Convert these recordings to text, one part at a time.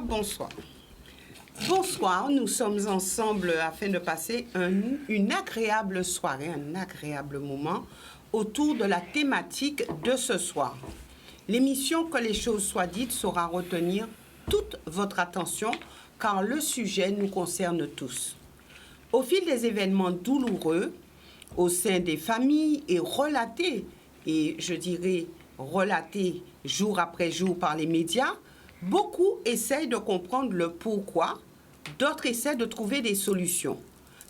Bonsoir. Bonsoir, nous sommes ensemble afin de passer une agréable soirée, un agréable moment autour de la thématique de ce soir. L'émission Que les choses soient dites saura retenir toute votre attention car le sujet nous concerne tous. Au fil des événements douloureux au sein des familles et relatés jour après jour par les médias, beaucoup essayent de comprendre le pourquoi, d'autres essaient de trouver des solutions.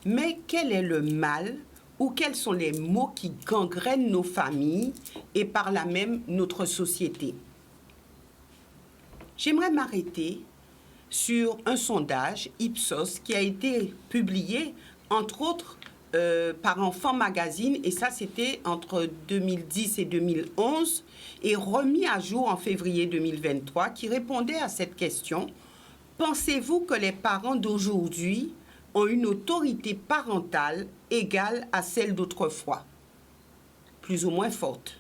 Mais quel est le mal ou quels sont les maux qui gangrènent nos familles et par là même notre société? J'aimerais m'arrêter sur un sondage Ipsos qui a été publié, entre autres, par Enfant Magazine, et ça c'était entre 2010 et 2011, et remis à jour en février 2023, qui répondait à cette question: pensez-vous que les parents d'aujourd'hui ont une autorité parentale égale à celle d'autrefois, plus ou moins forte?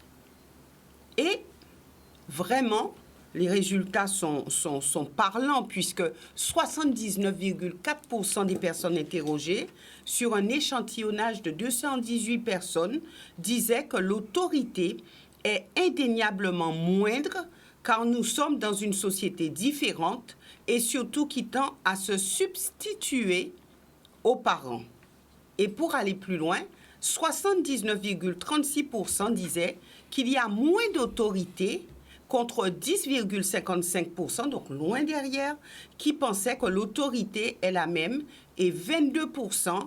Et vraiment, les résultats sont parlants puisque 79,4% des personnes interrogées sur un échantillonnage de 218 personnes disaient que l'autorité est indéniablement moindre car nous sommes dans une société différente et surtout qui tend à se substituer aux parents. Et pour aller plus loin, 79,36% disaient qu'il y a moins d'autorité contre 10,55%, donc loin derrière, qui pensaient que l'autorité est la même, et 22%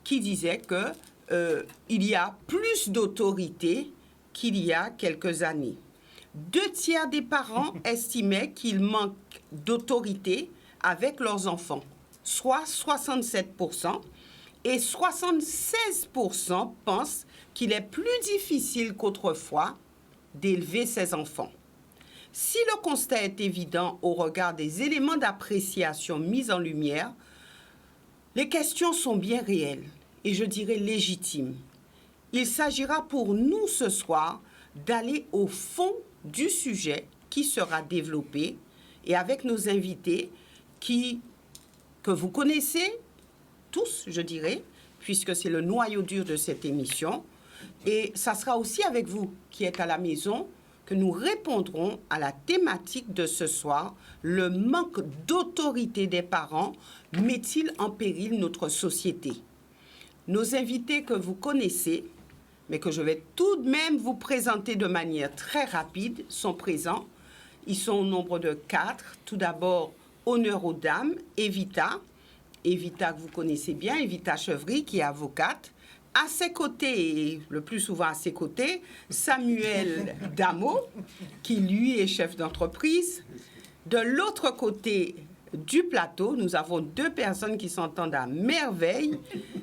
qui disaient qu'il y a plus d'autorité qu'il y a quelques années. 2/3 des parents estimaient qu'il manque d'autorité avec leurs enfants, soit 67%, et 76% pensent qu'il est plus difficile qu'autrefois d'élever ses enfants. Si le constat est évident au regard des éléments d'appréciation mis en lumière, les questions sont bien réelles et je dirais légitimes. Il s'agira pour nous ce soir d'aller au fond du sujet qui sera développé et avec nos invités que vous connaissez tous, je dirais, puisque c'est le noyau dur de cette émission. Et ça sera aussi avec vous qui êtes à la maison que nous répondrons à la thématique de ce soir: le manque d'autorité des parents met-il en péril notre société? Nos invités que vous connaissez, mais que je vais tout de même vous présenter de manière très rapide, sont présents. Ils sont au nombre de 4. Tout d'abord, honneur aux dames, Evita que vous connaissez bien, Evita Chevry, qui est avocate. À ses côtés, et le plus souvent à ses côtés, Samuel Damo, qui lui est chef d'entreprise. De l'autre côté du plateau, nous avons 2 personnes qui s'entendent à merveille.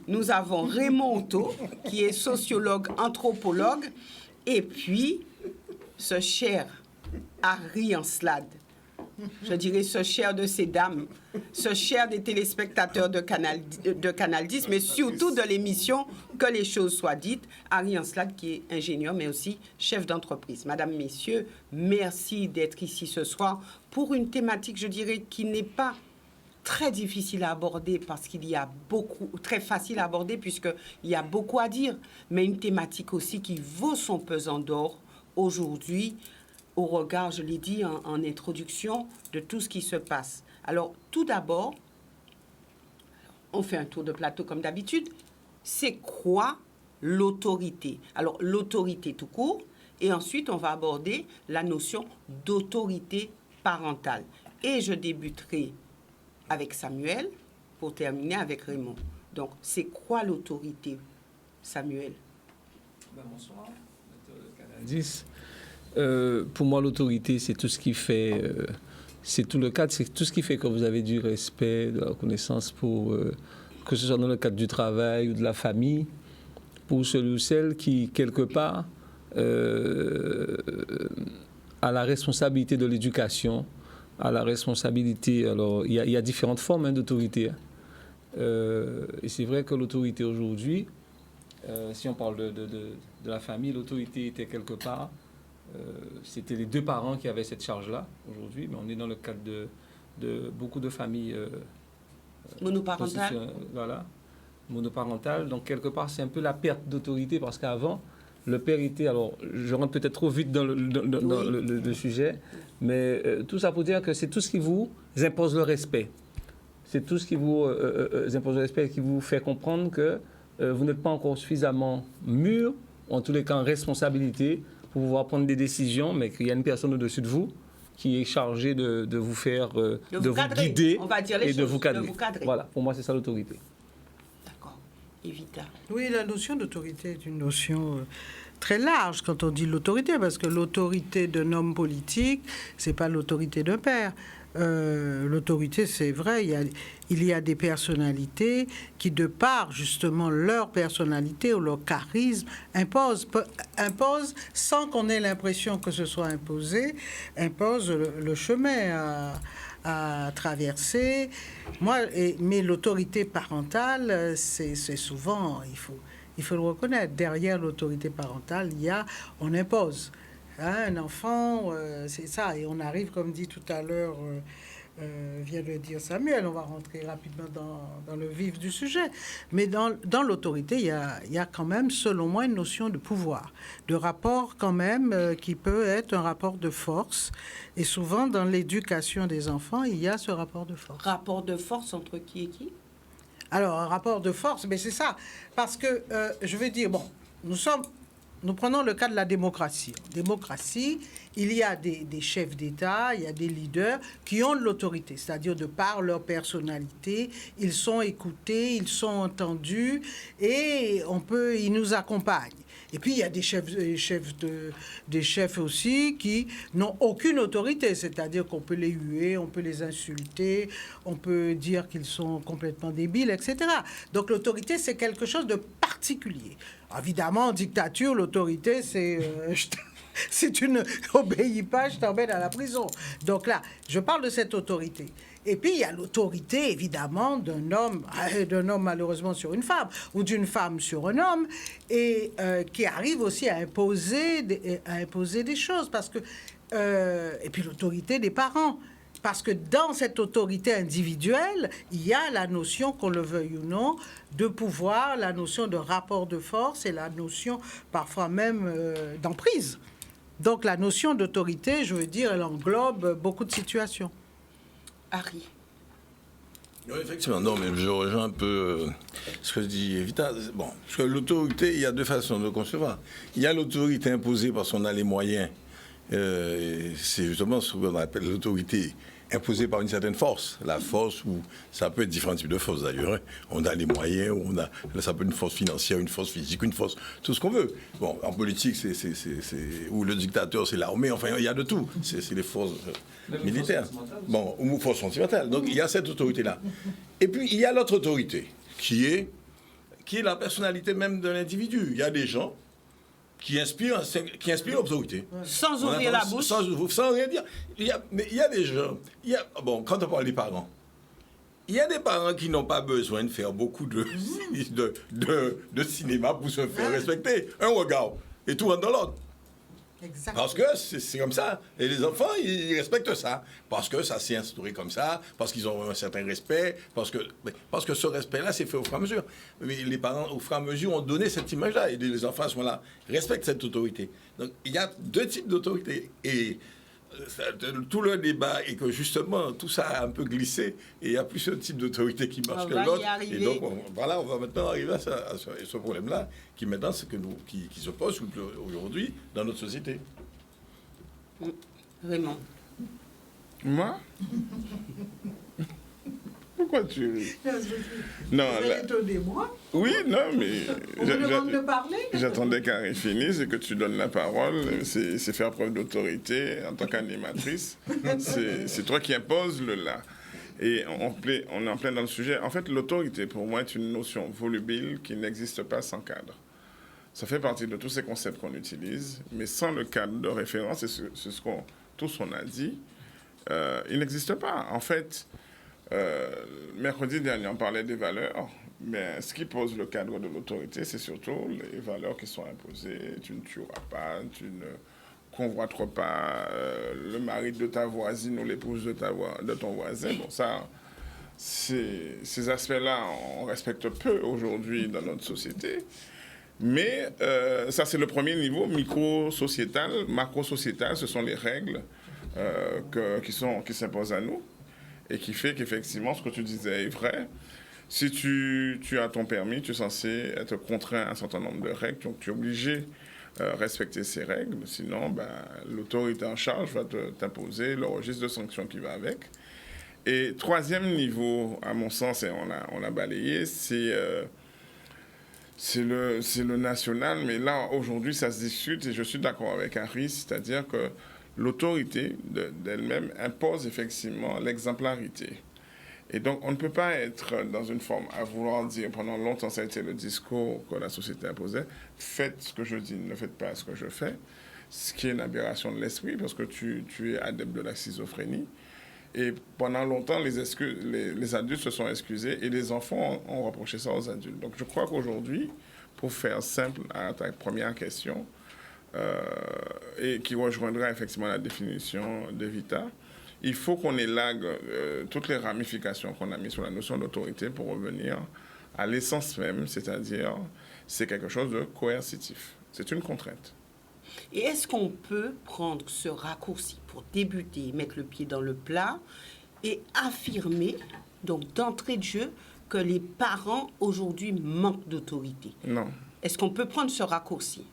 Nous avons Raymond Otto, qui est sociologue, anthropologue, et puis ce cher Harry Ancelade. Je dirais ce cher de ces dames, ce cher des téléspectateurs de Canal 10, mais surtout de l'émission Que les choses soient dites, Harry Ancelade, qui est ingénieur, mais aussi chef d'entreprise. Madame, messieurs, merci d'être ici ce soir pour une thématique, je dirais, qui n'est pas très difficile à aborder parce qu'il y a beaucoup, très facile à aborder puisqu'il y a beaucoup à dire, mais une thématique aussi qui vaut son pesant d'or aujourd'hui, au regard, je l'ai dit en introduction, de tout ce qui se passe. Alors, tout d'abord, on fait un tour de plateau comme d'habitude. C'est quoi l'autorité? Alors, l'autorité tout court, et ensuite, on va aborder la notion d'autorité parentale. Et je débuterai avec Samuel pour terminer avec Raymond. Donc, c'est quoi l'autorité, Samuel? Bonsoir, Canal 10. Pour moi, l'autorité, c'est tout ce qui fait, c'est tout le cadre, c'est tout ce qui fait que vous avez du respect, de la reconnaissance pour, que ce soit dans le cadre du travail ou de la famille, pour celui ou celle qui, quelque part, a la responsabilité de l'éducation, a la responsabilité... Alors, il y a différentes formes d'autorité. Et c'est vrai que l'autorité aujourd'hui, si on parle de la famille, l'autorité était quelque part... c'était les deux parents qui avaient cette charge-là aujourd'hui, mais on est dans le cadre de beaucoup de familles monoparentales. Voilà, monoparentales. Donc, quelque part, c'est un peu la perte d'autorité parce qu'avant, le père était... Alors, je rentre peut-être trop vite dans le sujet, mais tout ça pour dire que c'est tout ce qui vous impose le respect. C'est tout ce qui vous impose le respect et qui vous fait comprendre que vous n'êtes pas encore suffisamment mûr, ou en tous les cas en responsabilité, pour pouvoir prendre des décisions, mais qu'il y a une personne au-dessus de vous qui est chargée de vous faire, de vous guider et de vous cadrer. Voilà, pour moi, c'est ça l'autorité. D'accord. Evita. Oui, la notion d'autorité est une notion très large quand on dit l'autorité, parce que l'autorité d'un homme politique, c'est pas l'autorité d'un père. L'autorité, c'est vrai, il y a des personnalités qui, de par justement leur personnalité ou leur charisme, imposent sans qu'on ait l'impression que ce soit imposé, imposent le chemin à traverser. Mais l'autorité parentale, c'est souvent, il faut le reconnaître, derrière l'autorité parentale, on impose. Un enfant, c'est ça. Et on arrive, comme dit tout à l'heure, vient de dire Samuel, on va rentrer rapidement dans le vif du sujet. Mais dans l'autorité, il y a quand même, selon moi, une notion de pouvoir, de rapport quand même, qui peut être un rapport de force. Et souvent, dans l'éducation des enfants, il y a ce rapport de force. Rapport de force entre qui et qui? Alors, un rapport de force, mais c'est ça. Parce que, je veux dire, bon, nous prenons le cas de la démocratie. En démocratie, il y a des chefs d'État, il y a des leaders qui ont de l'autorité, c'est-à-dire de par leur personnalité, ils sont écoutés, ils sont entendus et ils nous accompagnent. Et puis, il y a des chefs aussi qui n'ont aucune autorité, c'est-à-dire qu'on peut les huer, on peut les insulter, on peut dire qu'ils sont complètement débiles, etc. Donc, l'autorité, c'est quelque chose de particulier. Évidemment, en dictature, l'autorité, c'est tu ne obéis pas, je t'emmène à la prison. Donc là, je parle de cette autorité. Et puis, il y a l'autorité, évidemment, d'un homme malheureusement sur une femme, ou d'une femme sur un homme, et qui arrive aussi à imposer des choses. Parce que, et puis l'autorité des parents. Parce que dans cette autorité individuelle, il y a la notion, qu'on le veuille ou non, de pouvoir, la notion de rapport de force et la notion parfois même d'emprise. Donc la notion d'autorité, je veux dire, elle englobe beaucoup de situations. Harry. Oui, effectivement, non, mais je rejoins un peu ce que dit Evita. Bon, parce que l'autorité, il y a deux façons de concevoir. Il y a l'autorité imposée parce qu'on a les moyens. C'est justement ce qu'on appelle l'autorité imposée par une certaine force. La force, où ça peut être différents types de forces d'ailleurs. Hein. On a les moyens, ça peut être une force financière, une force physique, une force, tout ce qu'on veut. Bon, en politique, où le dictateur, c'est l'armée, enfin, il y a de tout. C'est les forces militaires. Bon, ou forces sentimentales. Donc, il y a cette autorité-là. Et puis, il y a l'autre autorité, qui est la personnalité même de l'individu. Il y a des gens qui inspire l'autorité. Sans ouvrir la bouche. Sans rien dire. Mais il y a des gens... Bon, quand on parle des parents, il y a des parents qui n'ont pas besoin de faire beaucoup de cinéma pour se faire respecter. Un regard, et tout rentre dans l'ordre. Exactement. Parce que c'est comme ça. Et les enfants, ils respectent ça. Parce que ça s'est instauré comme ça, parce qu'ils ont un certain respect, parce que ce respect-là, c'est fait au fur et à mesure. Mais les parents, au fur et à mesure, ont donné cette image-là. Et les enfants, à ce moment-là, respectent cette autorité. Donc, il y a deux types d'autorité. Et tout le débat est que, justement, tout ça a un peu glissé. Et il y a plus un type d'autorité qui marche que l'autre. Et donc, voilà, on va maintenant arriver à ce problème-là, qui maintenant, qui se pose aujourd'hui dans notre société. Raymond. Moi? Pourquoi tu... Non, moi. Oui, non, mais... On me demande de parler. J'attendais qu'Harry finisse et que tu donnes la parole. C'est faire preuve d'autorité en tant qu'animatrice. C'est toi qui imposes le là. Et on est en plein dans le sujet. En fait, l'autorité, pour moi, est une notion volubile qui n'existe pas sans cadre. Ça fait partie de tous ces concepts qu'on utilise, mais sans le cadre de référence, c'est ce qu'on tous on a dit, il n'existe pas. En fait, mercredi dernier, on parlait des valeurs, mais ce qui pose le cadre de l'autorité, c'est surtout les valeurs qui sont imposées. Tu ne tueras pas, tu ne convoiteras pas le mari de ta voisine ou l'épouse de ton voisin. Bon, ça, ces aspects-là, on respecte peu aujourd'hui dans notre société. Mais ça, c'est le premier niveau micro-sociétal. Macro-sociétal, ce sont les règles qui s'imposent à nous et qui fait qu'effectivement, ce que tu disais est vrai. Si tu as ton permis, tu es censé être contraint à un certain nombre de règles, donc tu es obligé de respecter ces règles. Sinon, l'autorité en charge va t'imposer le registre de sanctions qui va avec. Et troisième niveau, à mon sens, et on a balayé, c'est le national, mais là, aujourd'hui, ça se discute, et je suis d'accord avec Harry, c'est-à-dire que l'autorité d'elle-même impose effectivement l'exemplarité. Et donc, on ne peut pas être dans une forme à vouloir dire, pendant longtemps, ça a été le discours que la société imposait, faites ce que je dis, ne faites pas ce que je fais, ce qui est une aberration de l'esprit, parce que tu es adepte de la schizophrénie. Et pendant longtemps, les adultes se sont excusés et les enfants ont reproché ça aux adultes. Donc, je crois qu'aujourd'hui, pour faire simple à ta première question, et qui rejoindra effectivement la définition d'Evita, il faut qu'on élague toutes les ramifications qu'on a mises sur la notion d'autorité pour revenir à l'essence même, c'est-à-dire c'est quelque chose de coercitif. C'est une contrainte. Et est-ce qu'on peut prendre ce raccourci pour débuter, mettre le pied dans le plat et affirmer, donc d'entrée de jeu, que les parents aujourd'hui manquent d'autorité? Non. Est-ce qu'on peut prendre ce raccourci?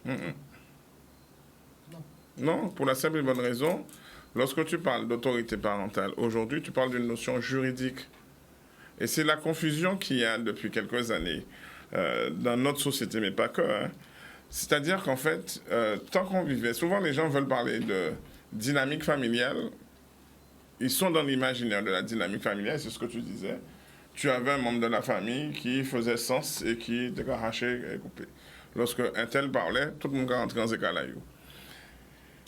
Non, pour la simple et bonne raison, lorsque tu parles d'autorité parentale, aujourd'hui, tu parles d'une notion juridique. Et c'est la confusion qu'il y a depuis quelques années dans notre société, mais pas que. C'est-à-dire qu'en fait, tant qu'on vivait, souvent les gens veulent parler de dynamique familiale. Ils sont dans l'imaginaire de la dynamique familiale, c'est ce que tu disais. Tu avais un membre de la famille qui faisait sens et qui était arraché et coupé. Lorsque un tel parlait, tout le monde rentrait dans ces cas-là.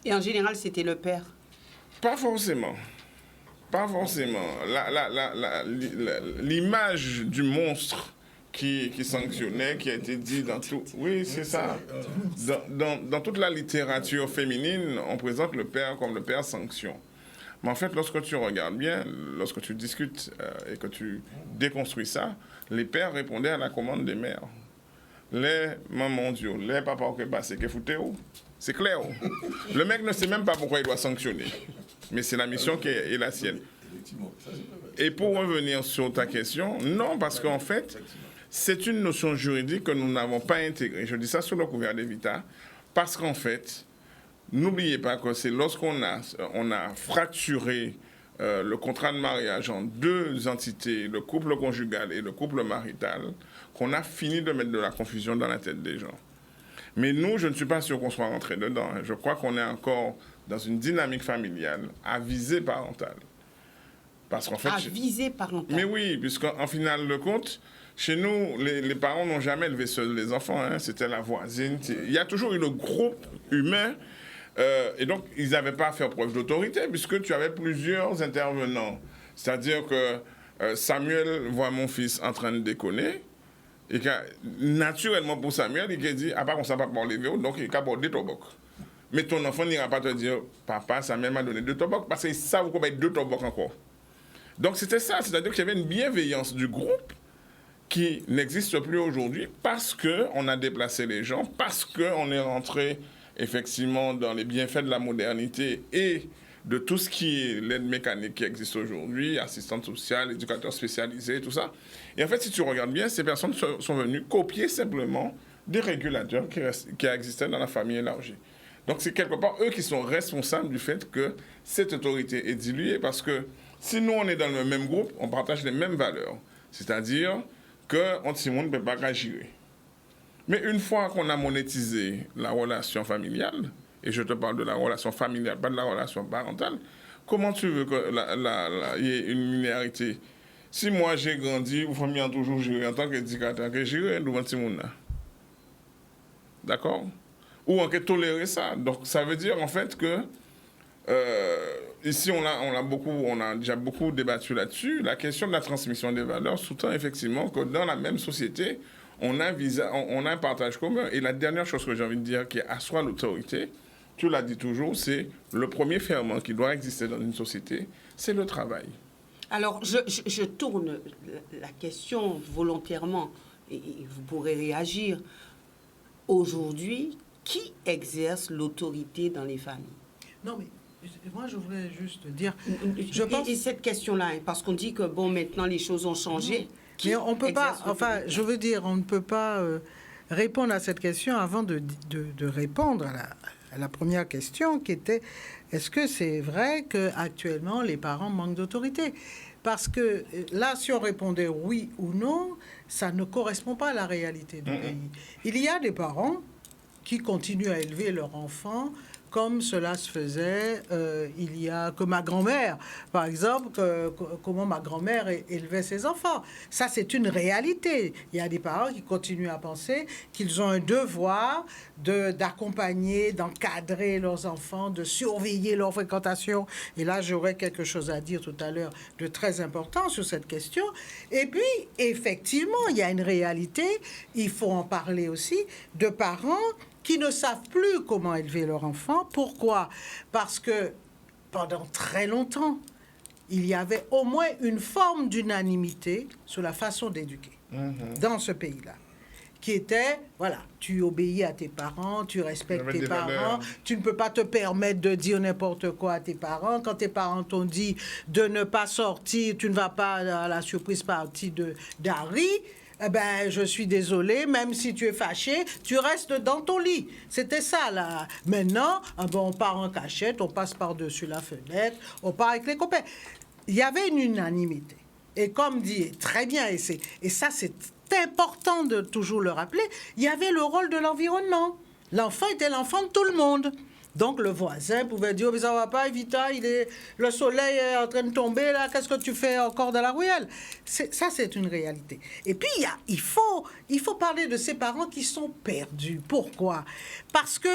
Et en général, c'était le père? Pas forcément. Pas forcément. L'image du monstre qui sanctionnait, qui a été dit dans tout... Oui, c'est ça. Dans toute la littérature féminine, on présente le père comme le père sanction. Mais en fait, lorsque tu regardes bien, lorsque tu discutes et que tu déconstruis ça, les pères répondaient à la commande des mères. Les mamans Dieu, les papas qui passent, qui foutent où? C'est clair. Le mec ne sait même pas pourquoi il doit sanctionner. Mais c'est la mission qui est la sienne. Et pour revenir sur ta question, non, parce qu'en fait, c'est une notion juridique que nous n'avons pas intégrée. Je dis ça sous le couvert d'Evita, parce qu'en fait, n'oubliez pas que c'est lorsqu'on a fracturé le contrat de mariage en deux entités, le couple conjugal et le couple marital, qu'on a fini de mettre de la confusion dans la tête des gens. Mais nous, je ne suis pas sûr qu'on soit rentré dedans. Je crois qu'on est encore dans une dynamique familiale à visée parentale. Parce qu'en fait, à visée parentale. Mais oui, puisqu'en final de compte, chez nous, les parents n'ont jamais élevé seuls les enfants. C'était la voisine. Il y a toujours eu le groupe humain. Et donc, ils n'avaient pas à faire preuve d'autorité puisque tu avais plusieurs intervenants. C'est-à-dire que Samuel voit mon fils en train de déconner. Et que, naturellement, pour Samuel, il dit, à part qu'on ne sait pas parler, donc il a abordé ton boc. Mais ton enfant n'ira pas te dire, papa, Samuel m'a donné 2 tobocs, parce qu'ils savent qu'on va être 2 tobocs encore. Donc c'était ça, c'est-à-dire qu'il y avait une bienveillance du groupe qui n'existe plus aujourd'hui parce qu'on a déplacé les gens, parce qu'on est rentré effectivement dans les bienfaits de la modernité et de tout ce qui est l'aide mécanique qui existe aujourd'hui, assistante sociale, éducateur spécialisé, tout ça. Et en fait, si tu regardes bien, ces personnes sont venues copier simplement des régulateurs qui existaient dans la famille élargie. Donc c'est quelque part eux qui sont responsables du fait que cette autorité est diluée parce que si nous on est dans le même groupe, on partage les mêmes valeurs. C'est-à-dire qu'on ne peut pas agir. Mais une fois qu'on a monétisé la relation familiale, et je te parle de la relation familiale, pas de la relation parentale, comment tu veux qu'il y ait une linéarité? Si moi j'ai grandi, ou famille a toujours géré en tant qu'éducateur, que j'ai géré devant tout le monde. d'accord? Ou en fait tolérer ça. Donc ça veut dire en fait que ici on a déjà beaucoup débattu là-dessus. La question de la transmission des valeurs sous-tend effectivement que dans la même société, on a un partage commun. Et la dernière chose que j'ai envie de dire qui assoit l'autorité, tu l'as dit toujours, c'est le premier ferment qui doit exister dans une société, c'est le travail. Alors, je tourne la question volontairement et vous pourrez réagir. Aujourd'hui, qui exerce l'autorité dans les familles? Non, mais moi, je voulais juste dire... Et cette question-là, hein, parce qu'on dit que, bon, maintenant, les choses ont changé. Mais on ne peut pas... Enfin, je veux dire, on ne peut pas répondre à cette question avant de répondre à la première question qui était, est-ce que c'est vrai qu'actuellement, les parents manquent d'autorité? Parce que là, si on répondait oui ou non, ça ne correspond pas à la réalité du pays. Il y a des parents qui continuent à élever leurs enfants comme cela se faisait que ma grand-mère, par exemple, comment ma grand-mère élevait ses enfants. Ça, c'est une réalité. Il y a des parents qui continuent à penser qu'ils ont un devoir d'accompagner, d'encadrer leurs enfants, de surveiller leur fréquentation. Et là, j'aurais quelque chose à dire tout à l'heure de très important sur cette question. Et puis, effectivement, il y a une réalité, il faut en parler aussi, de parents qui ne savent plus comment élever leur enfant. Pourquoi? Parce que pendant très longtemps, il y avait au moins une forme d'unanimité sur la façon d'éduquer dans ce pays-là, qui était, voilà, tu obéis à tes parents, tu respectes tes parents, tu ne peux pas te permettre de dire n'importe quoi à tes parents. Quand tes parents t'ont dit de ne pas sortir, tu ne vas pas à la surprise partie d'Harry, eh ben, je suis désolée, même si tu es fâché, tu restes dans ton lit. C'était ça, là. Maintenant, on part en cachette, on passe par-dessus la fenêtre, on part avec les copains. Il y avait une unanimité. Et comme dit très bien, et ça, c'est important de toujours le rappeler, il y avait le rôle de l'environnement. L'enfant était l'enfant de tout le monde. Donc, le voisin pouvait dire, oh, mais ça va pas, Evita, le soleil est en train de tomber, là, qu'est-ce que tu fais encore dans la ruelle? Ça, c'est une réalité. Et puis, il faut parler de ces parents qui sont perdus. Pourquoi? Parce que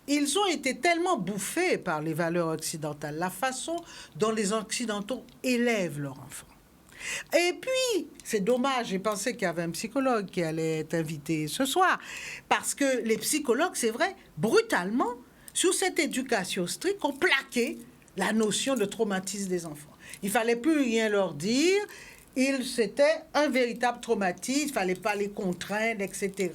ils ont été tellement bouffés par les valeurs occidentales, la façon dont les Occidentaux élèvent leurs enfants. Et puis, c'est dommage, j'ai pensé qu'il y avait un psychologue qui allait être invité ce soir, parce que les psychologues, c'est vrai, brutalement, sous cette éducation stricte, ont plaqué la notion de traumatisme des enfants. Il ne fallait plus rien leur dire, c'était un véritable traumatisme, il ne fallait pas les contraindre, etc.,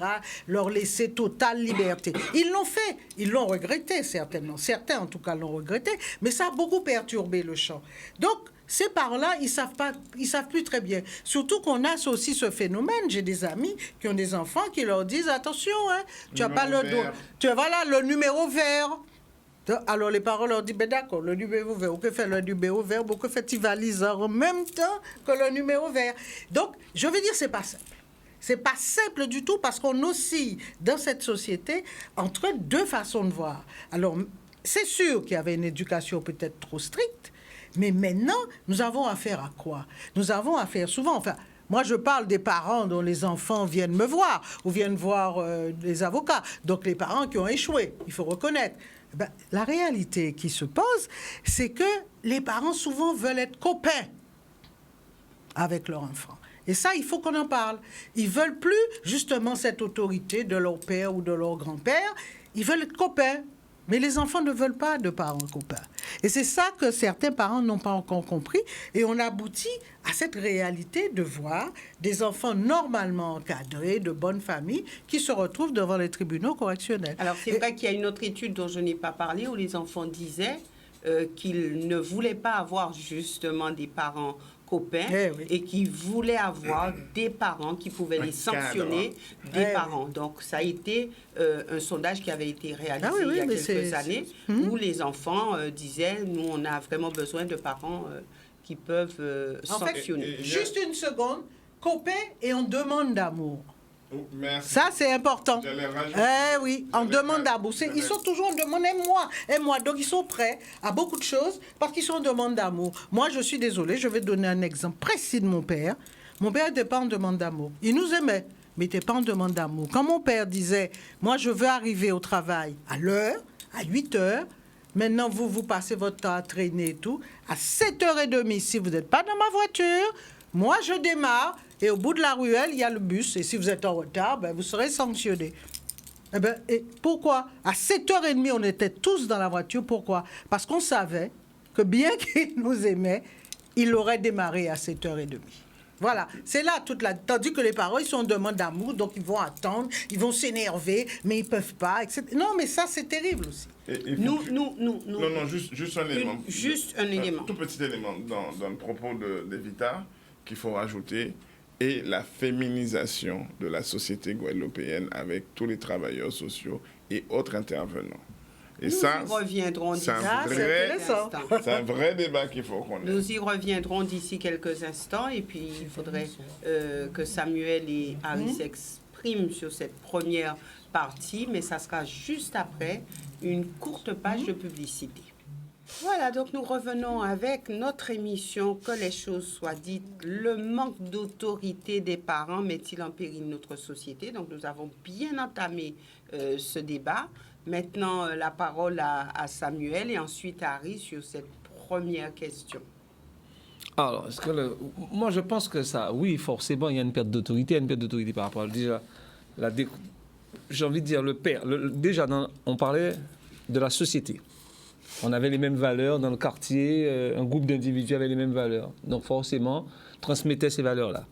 leur laisser totale liberté. Ils l'ont fait, ils l'ont regretté, certainement. Certains, en tout cas, l'ont regretté, mais ça a beaucoup perturbé le champ. Donc, ces parents-là, ils savent plus très bien. Surtout qu'on a aussi ce phénomène. J'ai des amis qui ont des enfants qui leur disent, attention, hein, tu n'as pas le numéro vert. Alors les parents leur disent, ben d'accord, le numéro vert, que fait le numéro vert, que fait-il valise en même temps que le numéro vert. Donc, je veux dire, c'est pas simple. C'est pas simple du tout parce qu'on oscille dans cette société entre deux façons de voir. Alors, c'est sûr qu'il y avait une éducation peut-être trop stricte, mais maintenant, nous avons affaire à quoi? Nous avons affaire souvent, enfin, moi je parle des parents dont les enfants viennent me voir ou viennent voir les avocats, donc les parents qui ont échoué, il faut reconnaître. Ben, la réalité qui se pose, c'est que les parents souvent veulent être copains avec leur enfant. Et ça, il faut qu'on en parle. Ils veulent plus justement cette autorité de leur père ou de leur grand-père, ils veulent être copains. Mais les enfants ne veulent pas de parents copains. Et c'est ça que certains parents n'ont pas encore compris. Et on aboutit à cette réalité de voir des enfants normalement encadrés, de bonnes familles, qui se retrouvent devant les tribunaux correctionnels. Alors, c'est vrai qu'il y a une autre étude dont je n'ai pas parlé, où les enfants disaient qu'ils ne voulaient pas avoir justement des parents copains et qui voulaient avoir des parents qui pouvaient les sanctionner, des parents. Donc, ça a été un sondage qui avait été réalisé il y a quelques années où les enfants disaient, nous, on a vraiment besoin de parents qui peuvent sanctionner. Juste une seconde, copains et on demande d'amour. Merci. Ça, c'est important. Oui, en demande d'amour. Ils sont toujours en demande, aime-moi. Donc, ils sont prêts à beaucoup de choses parce qu'ils sont en demande d'amour. Moi, je suis désolée, je vais donner un exemple précis de mon père. Mon père n'était pas en demande d'amour. Il nous aimait. mais n'était pas en demande d'amour. Quand mon père disait, moi je veux arriver au travail à l'heure, à 8 heures, maintenant vous passez votre temps à traîner et tout, à 7h30, si vous n'êtes pas dans ma voiture, moi je démarre, et au bout de la ruelle, il y a le bus, et si vous êtes en retard, ben, vous serez sanctionné. Eh ben, et pourquoi? À 7h30, on était tous dans la voiture. Pourquoi? Parce qu'on savait que bien qu'il nous aimait, il aurait démarré à 7h30. Voilà, c'est là toute la... Tandis que les parents, ils sont en demande d'amour, donc ils vont attendre, ils vont s'énerver, mais ils ne peuvent pas, etc. Non, mais ça, c'est terrible aussi. Non, juste un élément. Juste un élément. Tout petit élément dans le propos d'Evita qu'il faut rajouter, et la féminisation de la société guadeloupéenne avec tous les travailleurs sociaux et autres intervenants. Et Nous y reviendrons d'ici c'est un vrai débat qu'il faut qu'on ait. Nous y reviendrons d'ici quelques instants et puis il faudrait que Samuel et Harry s'expriment sur cette première partie, mais ça sera juste après une courte page de publicité. Voilà, donc nous revenons avec notre émission Que les choses soient dites. Le manque d'autorité des parents met-il en péril notre société? Donc nous avons bien entamé ce débat. Maintenant, la parole à Samuel et ensuite à Harry sur cette première question. Alors, moi je pense que ça, oui, forcément, il y a une perte d'autorité, par rapport à déjà, j'ai envie de dire le père. Déjà, on parlait de la société. On avait les mêmes valeurs dans le quartier, un groupe d'individus avait les mêmes valeurs. Donc forcément, transmettait ces valeurs-là.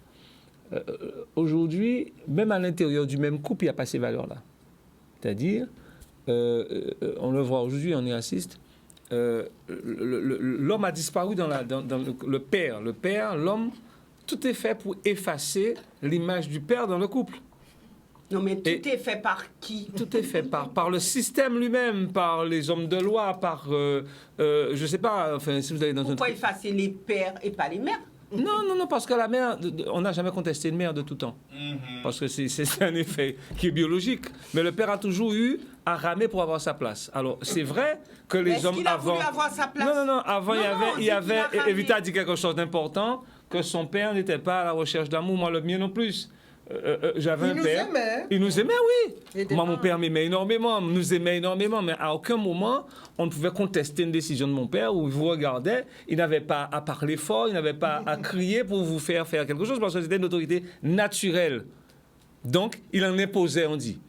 Aujourd'hui, même à l'intérieur du même couple, il n'y a pas ces valeurs-là. C'est-à-dire, on le voit aujourd'hui, on y assiste, l'homme a disparu dans le père. Le père, l'homme, tout est fait pour effacer l'image du père dans le couple. Non, mais tout est fait par qui? Tout est fait par le système lui-même, par les hommes de loi, par, je ne sais pas, enfin, si vous allez dans Pourquoi effacer les pères et pas les mères? Non, parce que la mère, on n'a jamais contesté une mère de tout temps. Parce que c'est un effet qui est biologique. Mais le père a toujours eu à ramer pour avoir sa place. Alors, c'est vrai que les hommes avant... Est-ce qu'il a voulu avoir sa place? Non, avant, il y avait Evita a dit quelque chose d'important, que son père n'était pas à la recherche d'amour, moi le mien non plus. J'avais un père. Il nous aimait, oui. Moi, mon père m'aimait énormément, nous aimait énormément, mais à aucun moment, on ne pouvait contester une décision de mon père où il vous regardait, il n'avait pas à parler fort, il n'avait pas à crier pour vous faire quelque chose, parce que c'était une autorité naturelle. Donc, il en imposait, on dit.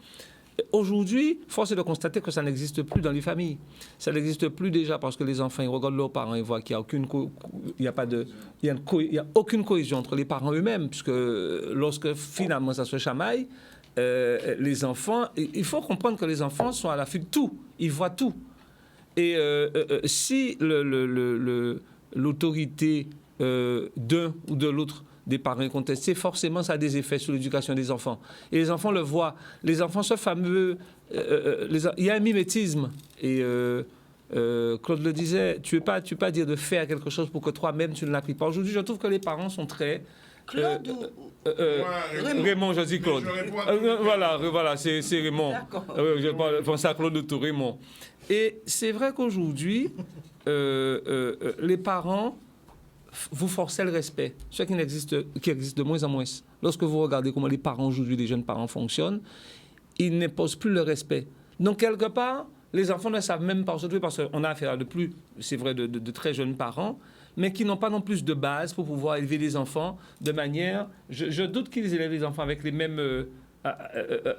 Aujourd'hui, force est de constater que ça n'existe plus dans les familles. Ça n'existe plus déjà parce que les enfants, ils regardent leurs parents, ils voient qu'il n'y a aucune cohésion entre les parents eux-mêmes, puisque lorsque finalement ça se chamaille, les enfants, il faut comprendre que les enfants sont à l'affût de tout, ils voient tout. Et si l'autorité d'un ou de l'autre des parents contestés, forcément ça a des effets sur l'éducation des enfants. Et les enfants le voient. Les enfants, ce fameux... il y a un mimétisme. Et Claude le disait, tu ne peux pas dire de faire quelque chose pour que toi-même tu ne l'appliques pas. Aujourd'hui, je trouve que les parents sont très... Claude Raymond, je dis Claude. Voilà, c'est Raymond. Je pense à Claude tout, Raymond. Et c'est vrai qu'aujourd'hui, les parents... vous forcez le respect, ce qui existe de moins en moins. Lorsque vous regardez comment les parents aujourd'hui, les jeunes parents fonctionnent, ils n'imposent plus le respect. Donc, quelque part, les enfants ne savent même pas, surtout parce qu'on a affaire à c'est vrai, de très jeunes parents, mais qui n'ont pas non plus de base pour pouvoir élever les enfants de manière... Je doute qu'ils élèvent les enfants avec les mêmes...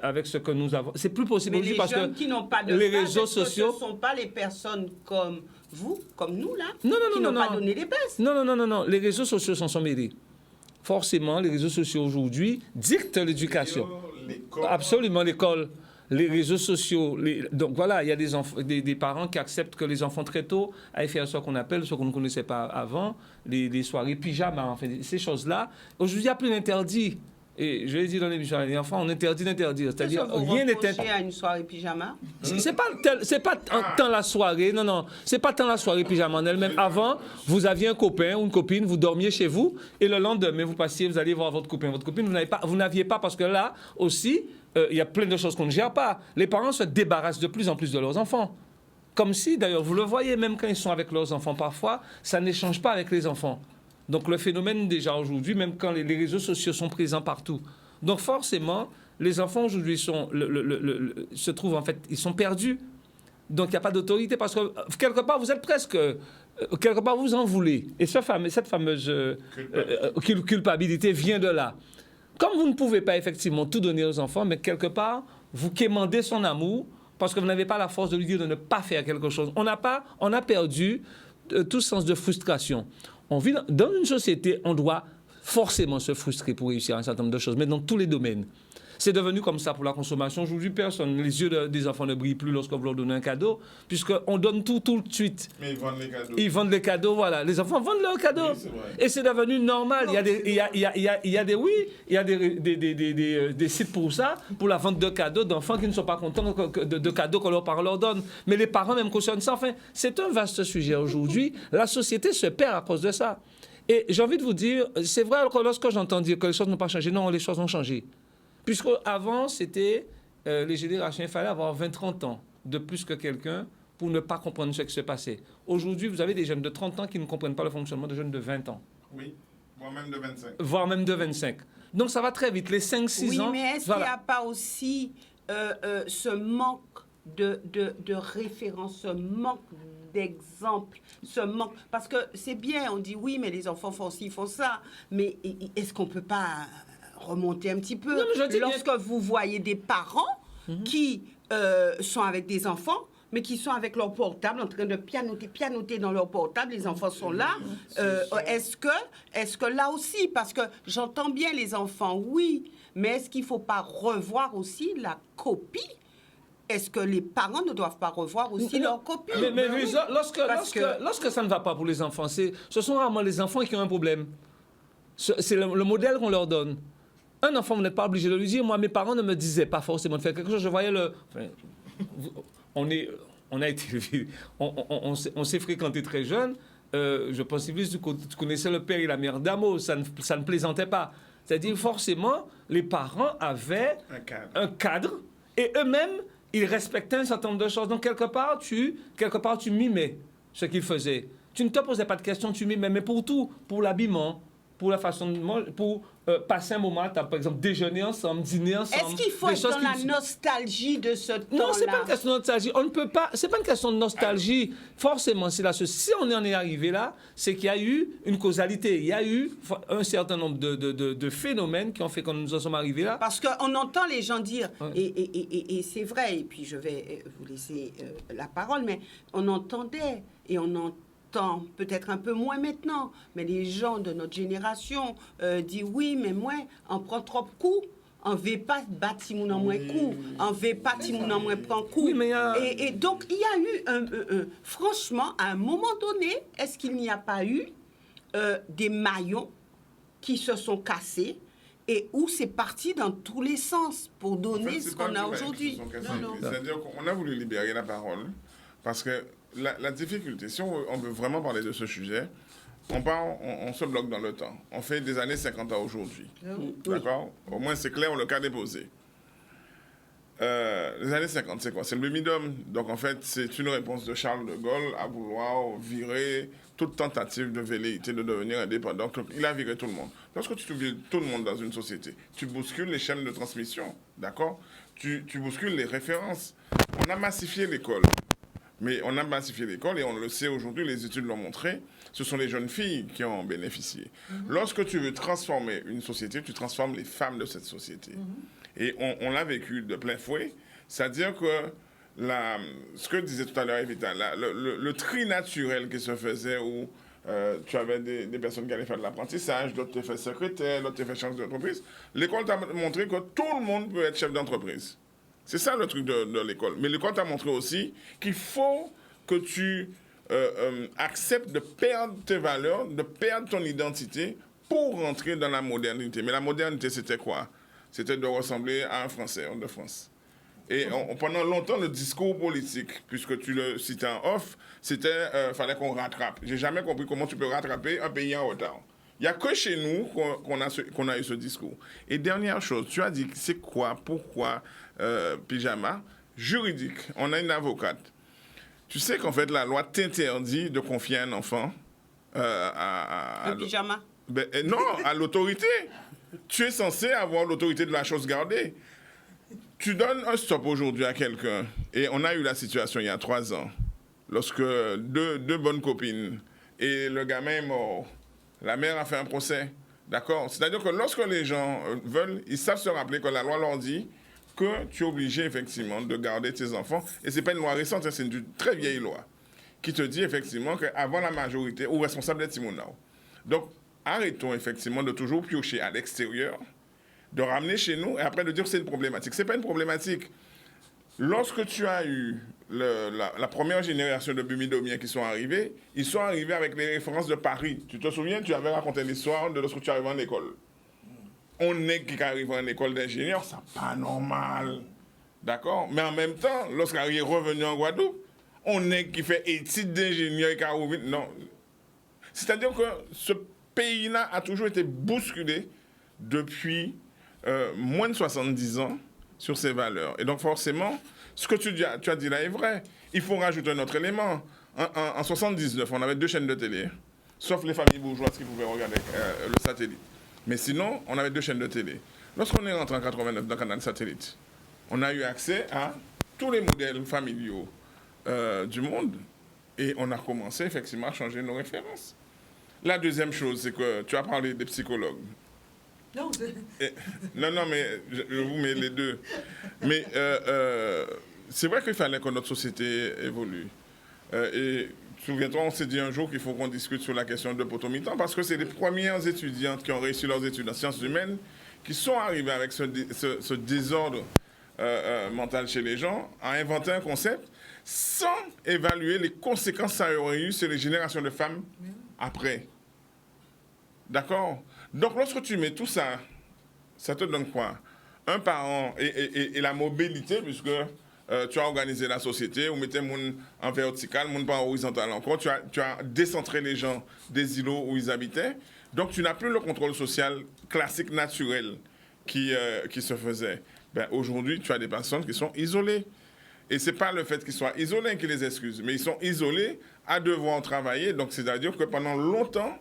avec ce que nous avons. C'est plus possible aujourd'hui parce que... Mais les jeunes qui n'ont pas de les base, réseaux sociaux... ce ne sont pas les personnes comme vous, comme nous, là, qui n'ont pas donné les bases. Non. Les réseaux sociaux s'en sont mêlés. Forcément, les réseaux sociaux aujourd'hui dictent l'éducation. Absolument, l'école. Les réseaux sociaux. Donc voilà, il y a des parents qui acceptent que les enfants très tôt aillent faire ce qu'on appelle, ce qu'on ne connaissait pas avant, les soirées pyjama, enfin, ces choses-là. Aujourd'hui, il n'y a plus d'interdit. Et je l'ai dit dans l'émission, les enfants, on interdit d'interdire. C'est-à-dire, rien n'est interdit. À une soirée pyjama? C'est pas tant la soirée, non. C'est pas tant la soirée pyjama en elle-même. Avant, vous aviez un copain ou une copine, vous dormiez chez vous, et le lendemain, vous passiez, vous alliez voir votre copain. Votre copine, vous n'aviez pas, parce que là aussi, il y a plein de choses qu'on ne gère pas. Les parents se débarrassent de plus en plus de leurs enfants. Comme si, d'ailleurs, vous le voyez, même quand ils sont avec leurs enfants, parfois, ça n'échange pas avec les enfants. Donc le phénomène déjà aujourd'hui, même quand les réseaux sociaux sont présents partout, Donc forcément, les enfants aujourd'hui se trouvent en fait, ils sont perdus. Donc il n'y a pas d'autorité parce que quelque part vous êtes presque, quelque part vous en voulez. Et cette fameuse culpabilité vient de là. Comme vous ne pouvez pas effectivement tout donner aux enfants, mais quelque part vous quémandez son amour parce que vous n'avez pas la force de lui dire de ne pas faire quelque chose. On a perdu tout sens de frustration. On vit dans une société, on doit forcément se frustrer pour réussir un certain nombre de choses, mais dans tous les domaines. C'est devenu comme ça pour la consommation. Aujourd'hui, les yeux des enfants ne brillent plus lorsque vous leur donnez un cadeau, puisqu'on donne tout de suite. Mais ils vendent les cadeaux. Ils vendent les cadeaux, voilà. Les enfants vendent leurs cadeaux. Oui, c'est vrai. Et c'est devenu normal. Il y a des sites pour ça, pour la vente de cadeaux d'enfants qui ne sont pas contents de cadeaux que leurs parents leur donnent. Mais les parents même cautionnent ça. Enfin, c'est un vaste sujet aujourd'hui. La société se perd à cause de ça. Et j'ai envie de vous dire, c'est vrai que lorsque j'entends dire que les choses n'ont pas changé, non, les choses ont changé. Puisque avant, c'était les générations, il fallait avoir 20-30 ans de plus que quelqu'un pour ne pas comprendre ce qui se passait. Aujourd'hui, vous avez des jeunes de 30 ans qui ne comprennent pas le fonctionnement de jeunes de 20 ans. Oui, voire même de 25. Voire même de 25. Donc ça va très vite. Les 5-6 ans... Oui, mais est-ce qu'il n'y a pas aussi ce manque de référence, ce manque d'exemple, ce manque... Parce que c'est bien, on dit oui, mais les enfants font ci, font ça. Mais est-ce qu'on ne peut pas remonter un petit peu? Non, lorsque vous voyez des parents qui sont avec des enfants, mais qui sont avec leur portable, en train de pianoter dans leur portable, les enfants sont là. Est-ce que là aussi, parce que j'entends bien les enfants, oui, mais est-ce qu'il ne faut pas revoir aussi la copie? Est-ce que les parents ne doivent pas revoir aussi leur copie? Mais lorsque ça ne va pas pour les enfants, ce sont rarement les enfants qui ont un problème. C'est le modèle qu'on leur donne. Un enfant, vous n'êtes pas obligé de lui dire. Moi, mes parents ne me disaient pas forcément de faire quelque chose. Je voyais on s'est fréquenté très jeune. Je pense que tu connaissais le père et la mère d'amour. Ça ne plaisantait pas. C'est-à-dire, forcément, les parents avaient un cadre et eux-mêmes, ils respectaient un certain nombre de choses. Donc, quelque part, tu mimais ce qu'ils faisaient. Tu ne te posais pas de questions, tu mimais. Mais pour tout, pour l'habillement, pour la façon de manger, pour passer un moment, par exemple, déjeuner ensemble, dîner ensemble. Est-ce qu'il faut être dans la nostalgie de ce temps-là? Non, c'est pas une question de nostalgie. On ne peut pas. C'est pas une question de nostalgie. Forcément, c'est la chose. Si on en est arrivé là, c'est qu'il y a eu une causalité. Il y a eu un certain nombre de phénomènes qui ont fait que nous en sommes arrivés là. Parce qu'on entend les gens dire, et c'est vrai, et puis je vais vous laisser la parole, mais on entendait et on entend peut-être un peu moins maintenant, mais les gens de notre génération disent oui, mais moi, on prend trop de coups, on ne veut pas battre mon en moins coup, on ne veut pas mon en moins prendre coup. Oui, mais et donc, il y a eu, franchement, à un moment donné, est-ce qu'il n'y a pas eu des maillons qui se sont cassés et où c'est parti dans tous les sens pour donner ce qu'on a aujourd'hui? C'est-à-dire qu'on a voulu libérer la parole parce que la difficulté, si on veut vraiment parler de ce sujet, on se bloque dans le temps. On fait des années 50 à aujourd'hui. D'accord? Au moins, c'est clair, le cas est posé. Les années 50, c'est quoi? C'est le baby-dom. Donc, en fait, c'est une réponse de Charles de Gaulle à vouloir virer toute tentative de velléité de devenir indépendant. Donc, il a viré tout le monde. Lorsque tu vires tout le monde dans une société, tu bouscules les chaînes de transmission. D'accord? Tu bouscules les références. On a massifié l'école. Mais on a massifié l'école et on le sait aujourd'hui, les études l'ont montré, ce sont les jeunes filles qui en ont bénéficié. Lorsque tu veux transformer une société, tu transformes les femmes de cette société. Et on l'a vécu de plein fouet, c'est-à-dire que ce que disait tout à l'heure Evita, le tri naturel qui se faisait où tu avais des personnes qui allaient faire de l'apprentissage, d'autres te faisaient secrétaire, d'autres te faisaient chef d'entreprise, l'école t'a montré que tout le monde peut être chef d'entreprise. C'est ça le truc de l'école. Mais l'école t'a montré aussi qu'il faut que tu acceptes de perdre tes valeurs, de perdre ton identité pour rentrer dans la modernité. Mais la modernité, c'était quoi? C'était de ressembler à un Français de France. Et pendant longtemps, le discours politique, puisque tu le citais en off, c'était fallait qu'on rattrape. J'ai jamais compris comment tu peux rattraper un pays en retard. Il n'y a que chez nous qu'on a eu ce discours. Et dernière chose, tu as dit, c'est quoi, pourquoi pyjama juridique? On a une avocate. Tu sais qu'en fait, la loi t'interdit de confier un enfant un pyjama? Non, à l'autorité. Tu es censé avoir l'autorité de la chose gardée. Tu donnes un stop aujourd'hui à quelqu'un, et on a eu la situation il y a 3 ans, lorsque deux bonnes copines, et le gamin est mort. La mère a fait un procès, d'accord? C'est-à-dire que lorsque les gens veulent, ils savent se rappeler que la loi leur dit que tu es obligé effectivement de garder tes enfants, et ce n'est pas une loi récente, c'est une très vieille loi, qui te dit effectivement qu'avant la majorité, ou responsable d'être Timonao. Donc, arrêtons effectivement de toujours piocher à l'extérieur, de ramener chez nous et après de dire que c'est une problématique. Ce n'est pas une problématique. Lorsque tu as eu la première génération de Bumidomiens qui sont arrivés, ils sont arrivés avec les références de Paris. Tu te souviens, tu avais raconté l'histoire de lorsque tu arrives en école. On est qui arrive en école d'ingénieur, c'est pas normal. D'accord? Mais en même temps, lorsqu'on est revenu en Guadeloupe, on est qui fait études d'ingénieur et qui arrive. Non. C'est-à-dire que ce pays-là a toujours été bousculé depuis moins de 70 ans sur ses valeurs. Et donc forcément, ce que tu as dit là est vrai. Il faut rajouter un autre élément. En 79, on avait 2 chaînes de télé, sauf les familles bourgeoises qui pouvaient regarder le satellite. Mais sinon, on avait 2 chaînes de télé. Lorsqu'on est rentré en 89 dans le canal satellite, on a eu accès à tous les modèles familiaux du monde. Et on a commencé effectivement à changer nos références. La deuxième chose, c'est que tu as parlé des psychologues. Non, Non, mais je vous mets les deux. Mais c'est vrai qu'il fallait que notre société évolue. Et souviens-toi, on s'est dit un jour qu'il faut qu'on discute sur la question de Potomitan, parce que c'est les premières étudiantes qui ont réussi leurs études en sciences humaines qui sont arrivées avec ce désordre mental chez les gens, à inventer un concept sans évaluer les conséquences que ça aurait eu sur les générations de femmes après. D'accord? Donc, lorsque tu mets tout ça, ça te donne quoi? Un parent et la mobilité, puisque tu as organisé la société, ou mettez moun en vertical, moun pas en horizontal encore, tu as décentré les gens des îlots où ils habitaient, donc tu n'as plus le contrôle social classique, naturel, qui se faisait. Ben, aujourd'hui, tu as des personnes qui sont isolées. Et ce n'est pas le fait qu'ils soient isolés qui les excuse, mais ils sont isolés à devoir travailler, donc c'est-à-dire que pendant longtemps,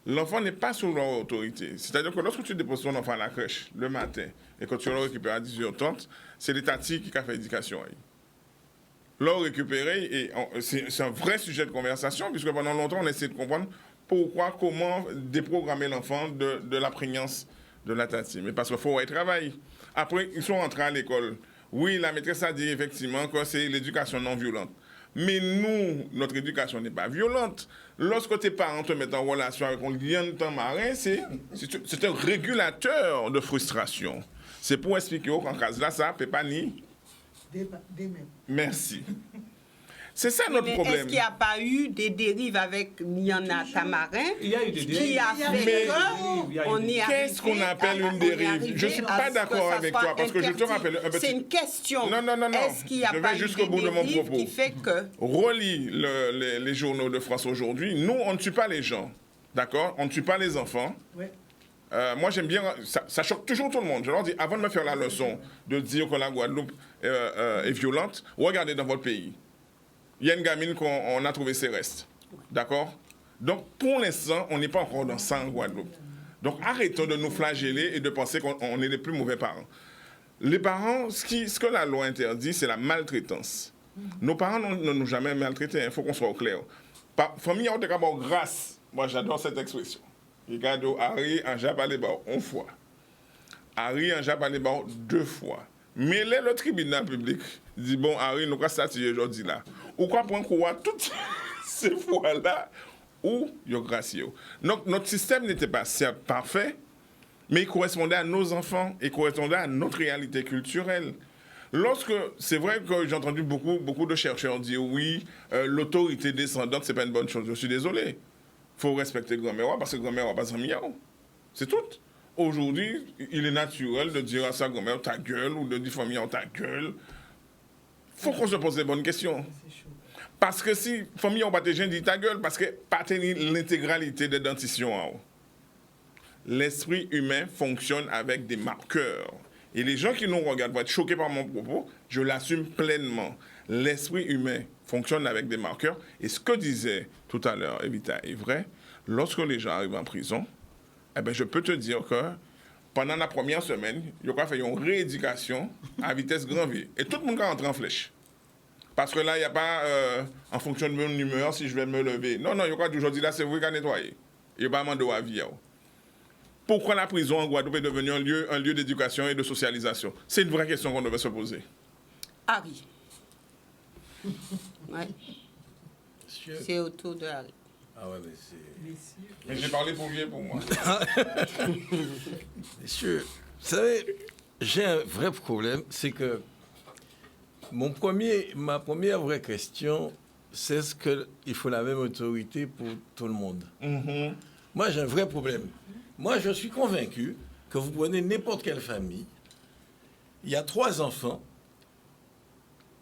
l'enfant n'est pas sous leur autorité. C'est-à-dire que lorsque tu déposes ton enfant à la crèche le matin et que tu le récupères à 18h30, c'est l'État qui a fait l'éducation. Le récupérer, et c'est un vrai sujet de conversation, puisque pendant longtemps, on essaie de comprendre pourquoi, comment déprogrammer l'enfant de la prégnance de la tati. Mais parce qu'il faut y travailler. Après, ils sont rentrés à l'école. Oui, la maîtresse a dit effectivement que c'est l'éducation non violente. Mais nous, notre éducation n'est pas violente. Lorsque tes parents te mettent en relation avec un lien de temps marin, c'est un régulateur de frustration. C'est pour expliquer qu'en cas là, ça ne peut pas ni. Merci. C'est ça notre problème. Est-ce qu'il n'y a pas eu des dérives avec Niana Tamarin? Il y a eu des dérives. Qui a fait qu'on est arrivé. Qu'est-ce qu'on appelle une dérive? Je ne suis pas d'accord avec toi, parce que je te rappelle un petit... C'est une question. Non. Est-ce qu'il n'y a pas eu des dérives qui fait que... Relis les journaux de France aujourd'hui. Nous, on ne tue pas les gens. D'accord? On ne tue pas les enfants. Oui. Moi, j'aime bien... Ça choque toujours tout le monde. Je leur dis, avant de me faire la leçon de dire que la Guadeloupe est violente, regardez dans votre pays. Il y a une gamine qu'on a trouvé ses restes. D'accord? Donc, pour l'instant, on n'est pas encore dans ça en Guadeloupe. Donc, arrêtons de nous flageller et de penser qu'on est les plus mauvais parents. Les parents, ce que la loi interdit, c'est la maltraitance. Nos parents ne nous ont jamais maltraités, il faut qu'on soit au clair. Famille, on est d'abord grâce. Moi, j'adore cette expression. Regarde, Harry en Jabalébao, une fois. Harry en Jabalébao, 2 fois. Mais là, le tribunal public dit, bon, Harry, nous avons statué aujourd'hui là. Ou quoi prendre quoi toutes ces fois-là où il y a gracieux. Donc, notre système n'était pas certes parfait, mais il correspondait à nos enfants, il correspondait à notre réalité culturelle. C'est vrai que j'ai entendu beaucoup de chercheurs dire oui, l'autorité descendante, c'est pas une bonne chose. Je suis désolé. Il faut respecter grand-mère parce que grand-mère n'a pas de miaou. C'est tout. Aujourd'hui, il est naturel de dire à sa grand-mère ta gueule ou de dire famille ta gueule. Il faut qu'on se pose des bonnes questions. Parce que si famille on pas des gens dit ta gueule parce que pas l'intégralité des dentitions. L'esprit humain fonctionne avec des marqueurs. Et les gens qui nous regardent vont être choqués par mon propos, je l'assume pleinement. L'esprit humain fonctionne avec des marqueurs. Et ce que disait tout à l'heure Evita est vrai. Lorsque les gens arrivent en prison, eh ben, je peux te dire que pendant la première semaine, il y a fait une rééducation à vitesse grand V. Et tout le monde va rentrer en flèche. Parce que là, il n'y a pas, en fonction de mon humeur, si je vais me lever. Non, il y a aujourd'hui, là, c'est vous qui avez nettoyé. Il n'y a pas de vie. Pourquoi la prison en Guadeloupe est devenue un lieu d'éducation et de socialisation? C'est une vraie question qu'on devait se poser. Harry. Ouais. C'est autour de Harry. Ah ouais, mais c'est... Mais j'ai parlé pour lui et pour moi. Messieurs, vous savez, j'ai un vrai problème, c'est que ma première vraie question, c'est est-ce qu'il faut la même autorité pour tout le monde? Moi, j'ai un vrai problème. Moi, je suis convaincu que vous prenez n'importe quelle famille, il y a 3 enfants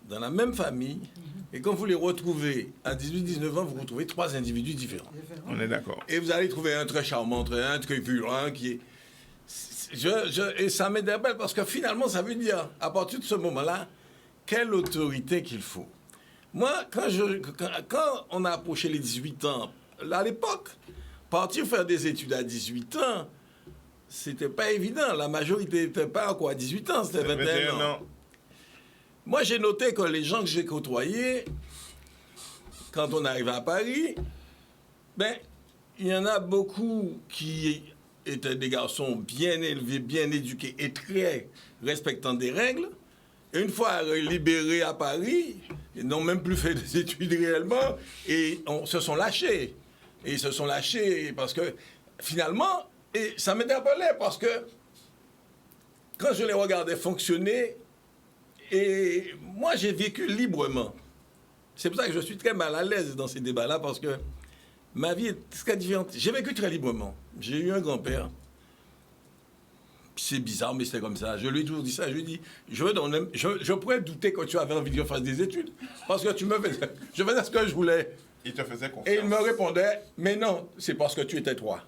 dans la même famille, et quand vous les retrouvez à 18-19 ans, vous retrouvez 3 individus différents. On est d'accord. Et vous allez trouver un très charmant, un très violent, qui est... Et ça m'interpelle parce que finalement, ça veut dire, à partir de ce moment-là, quelle autorité qu'il faut. Moi, quand on a approché les 18 ans, à l'époque, partir faire des études à 18 ans, c'était pas évident. La majorité n'était pas encore à 18 ans, c'était 21 ans. Moi, j'ai noté que les gens que j'ai côtoyés, quand on arrivait à Paris, ben, il y en a beaucoup qui étaient des garçons bien élevés, bien éduqués et très respectant des règles. Et une fois libérés à Paris, ils n'ont même plus fait des études réellement et se sont lâchés. Et ils se sont lâchés parce que, finalement, et ça m'interpellait parce que quand je les regardais fonctionner, et moi, j'ai vécu librement. C'est pour ça que je suis très mal à l'aise dans ces débats-là, parce que ma vie est très différente. J'ai vécu très librement. J'ai eu un grand-père. C'est bizarre, mais c'était comme ça. Je lui ai toujours dit ça. Je lui ai dit, je pourrais douter que tu avais envie que je fasse des études, parce que je faisais ce que je voulais. Il te faisait confiance. Et il me répondait, mais non, c'est parce que tu étais toi.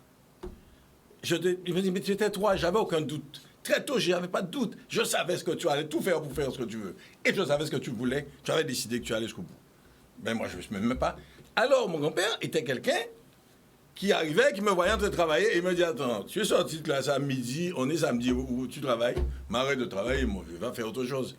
Il me dit, mais tu étais toi, j'avais aucun doute. Très tôt, je n'avais pas de doute. Je savais ce que tu allais tout faire pour faire ce que tu veux. Et je savais ce que tu voulais. Tu avais décidé que tu allais jusqu'au bout. Mais moi, je ne me même pas. Alors, mon grand-père était quelqu'un qui arrivait, qui me voyait en train de travailler, et il me dit, attends, tu es sorti de classe à midi, on est samedi où tu travailles, m'arrête de travailler, moi, je vais faire autre chose.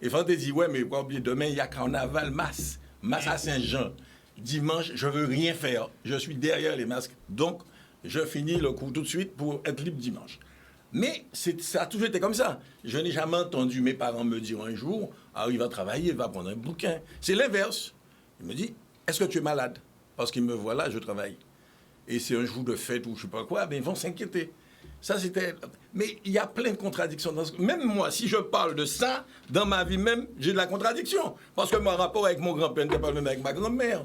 Et Franck te dit, ouais, mais pas oublier, demain, il y a carnaval, masse à Saint-Jean. Dimanche, je ne veux rien faire. Je suis derrière les masques. Donc, je finis le cours tout de suite pour être libre dimanche. Mais ça a toujours été comme ça. Je n'ai jamais entendu mes parents me dire un jour, ah, il va travailler, il va prendre un bouquin. C'est l'inverse. Il me dit, est-ce que tu es malade? Parce qu'il me voit là, je travaille. Et c'est un jour de fête ou je ne sais pas quoi, mais ils vont s'inquiéter. Ça, c'était... Mais il y a plein de contradictions. Même moi, si je parle de ça, dans ma vie même, j'ai de la contradiction. Parce que mon rapport avec mon grand-père n'était pas le même avec ma grand-mère.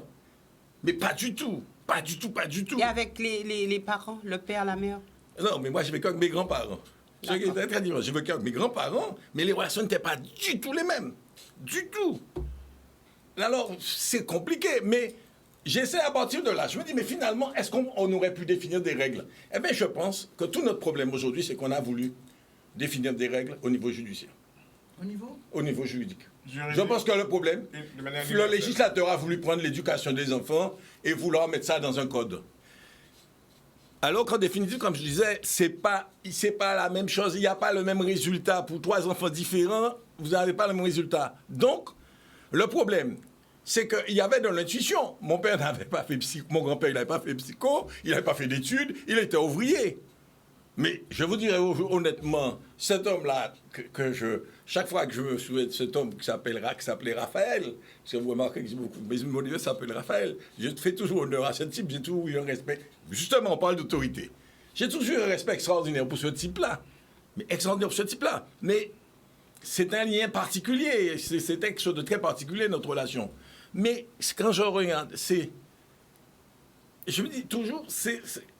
Mais pas du tout. Pas du tout, pas du tout. Et avec les parents, le père, la mère? Non, mais moi, j'ai vécu avec mes grands-parents. J'ai vécu avec mes grands-parents, mais les relations n'étaient pas du tout les mêmes. Du tout. Alors, c'est compliqué, mais j'essaie à partir de là. Je me dis, mais finalement, est-ce qu'on aurait pu définir des règles? Eh bien, je pense que tout notre problème aujourd'hui, c'est qu'on a voulu définir des règles au niveau judiciaire. Au niveau juridique. Je pense que le problème, le législateur a voulu prendre l'éducation des enfants et vouloir mettre ça dans un code. Alors qu'en définitive, comme je disais, c'est pas la même chose. Il n'y a pas le même résultat. Pour 3 enfants différents, vous n'avez pas le même résultat. Donc, le problème, c'est qu'il y avait de l'intuition. Mon père n'avait pas fait psycho, mon grand-père n'avait pas fait psycho, il n'avait pas fait d'études, il était ouvrier. Mais je vous dirais honnêtement, cet homme-là, chaque fois que je me souviens de cet homme qui s'appelait Raphaël, parce que vous remarquez que beaucoup de mes modèles s'appellent Raphaël, je fais toujours honneur à ce type, j'ai toujours eu un respect. Justement, on parle d'autorité. J'ai toujours eu un respect extraordinaire pour ce type-là. Mais extraordinaire pour ce type-là. Mais c'est un lien particulier, c'est quelque chose de très particulier, notre relation. Mais quand je regarde, je me dis toujours,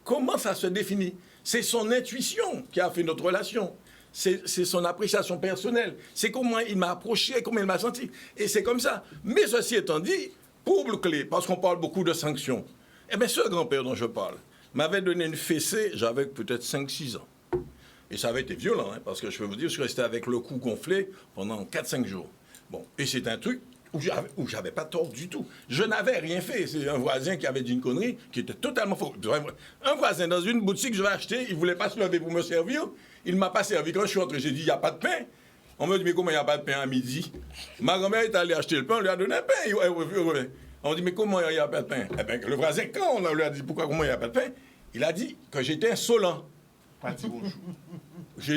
comment ça se définit? C'est son intuition qui a fait notre relation. C'est son appréciation personnelle. C'est comment il m'a approché, comment il m'a senti. Et c'est comme ça. Mais ceci étant dit, pour boucler, parce qu'on parle beaucoup de sanctions, eh bien, ce grand-père dont je parle m'avait donné une fessée, j'avais peut-être 5-6 ans. Et ça avait été violent, hein, parce que je peux vous dire, je suis resté avec le cou gonflé pendant 4-5 jours. Bon, et c'est un truc où j'avais pas tort du tout. Je n'avais rien fait. C'est un voisin qui avait dit une connerie qui était totalement faux. Un voisin dans une boutique, je vais acheter, il voulait pas se lever pour me servir. Il m'a pas servi. Quand je suis entré, j'ai dit, il n'y a pas de pain. On me dit, mais comment il n'y a pas de pain à midi? Ma grand-mère est allée acheter le pain, on lui a donné un pain. On dit, mais comment il n'y a pas de pain? Eh bien, le voisin, quand on lui a dit, comment il n'y a pas de pain, il a dit que j'étais insolent. Pas de bonjour.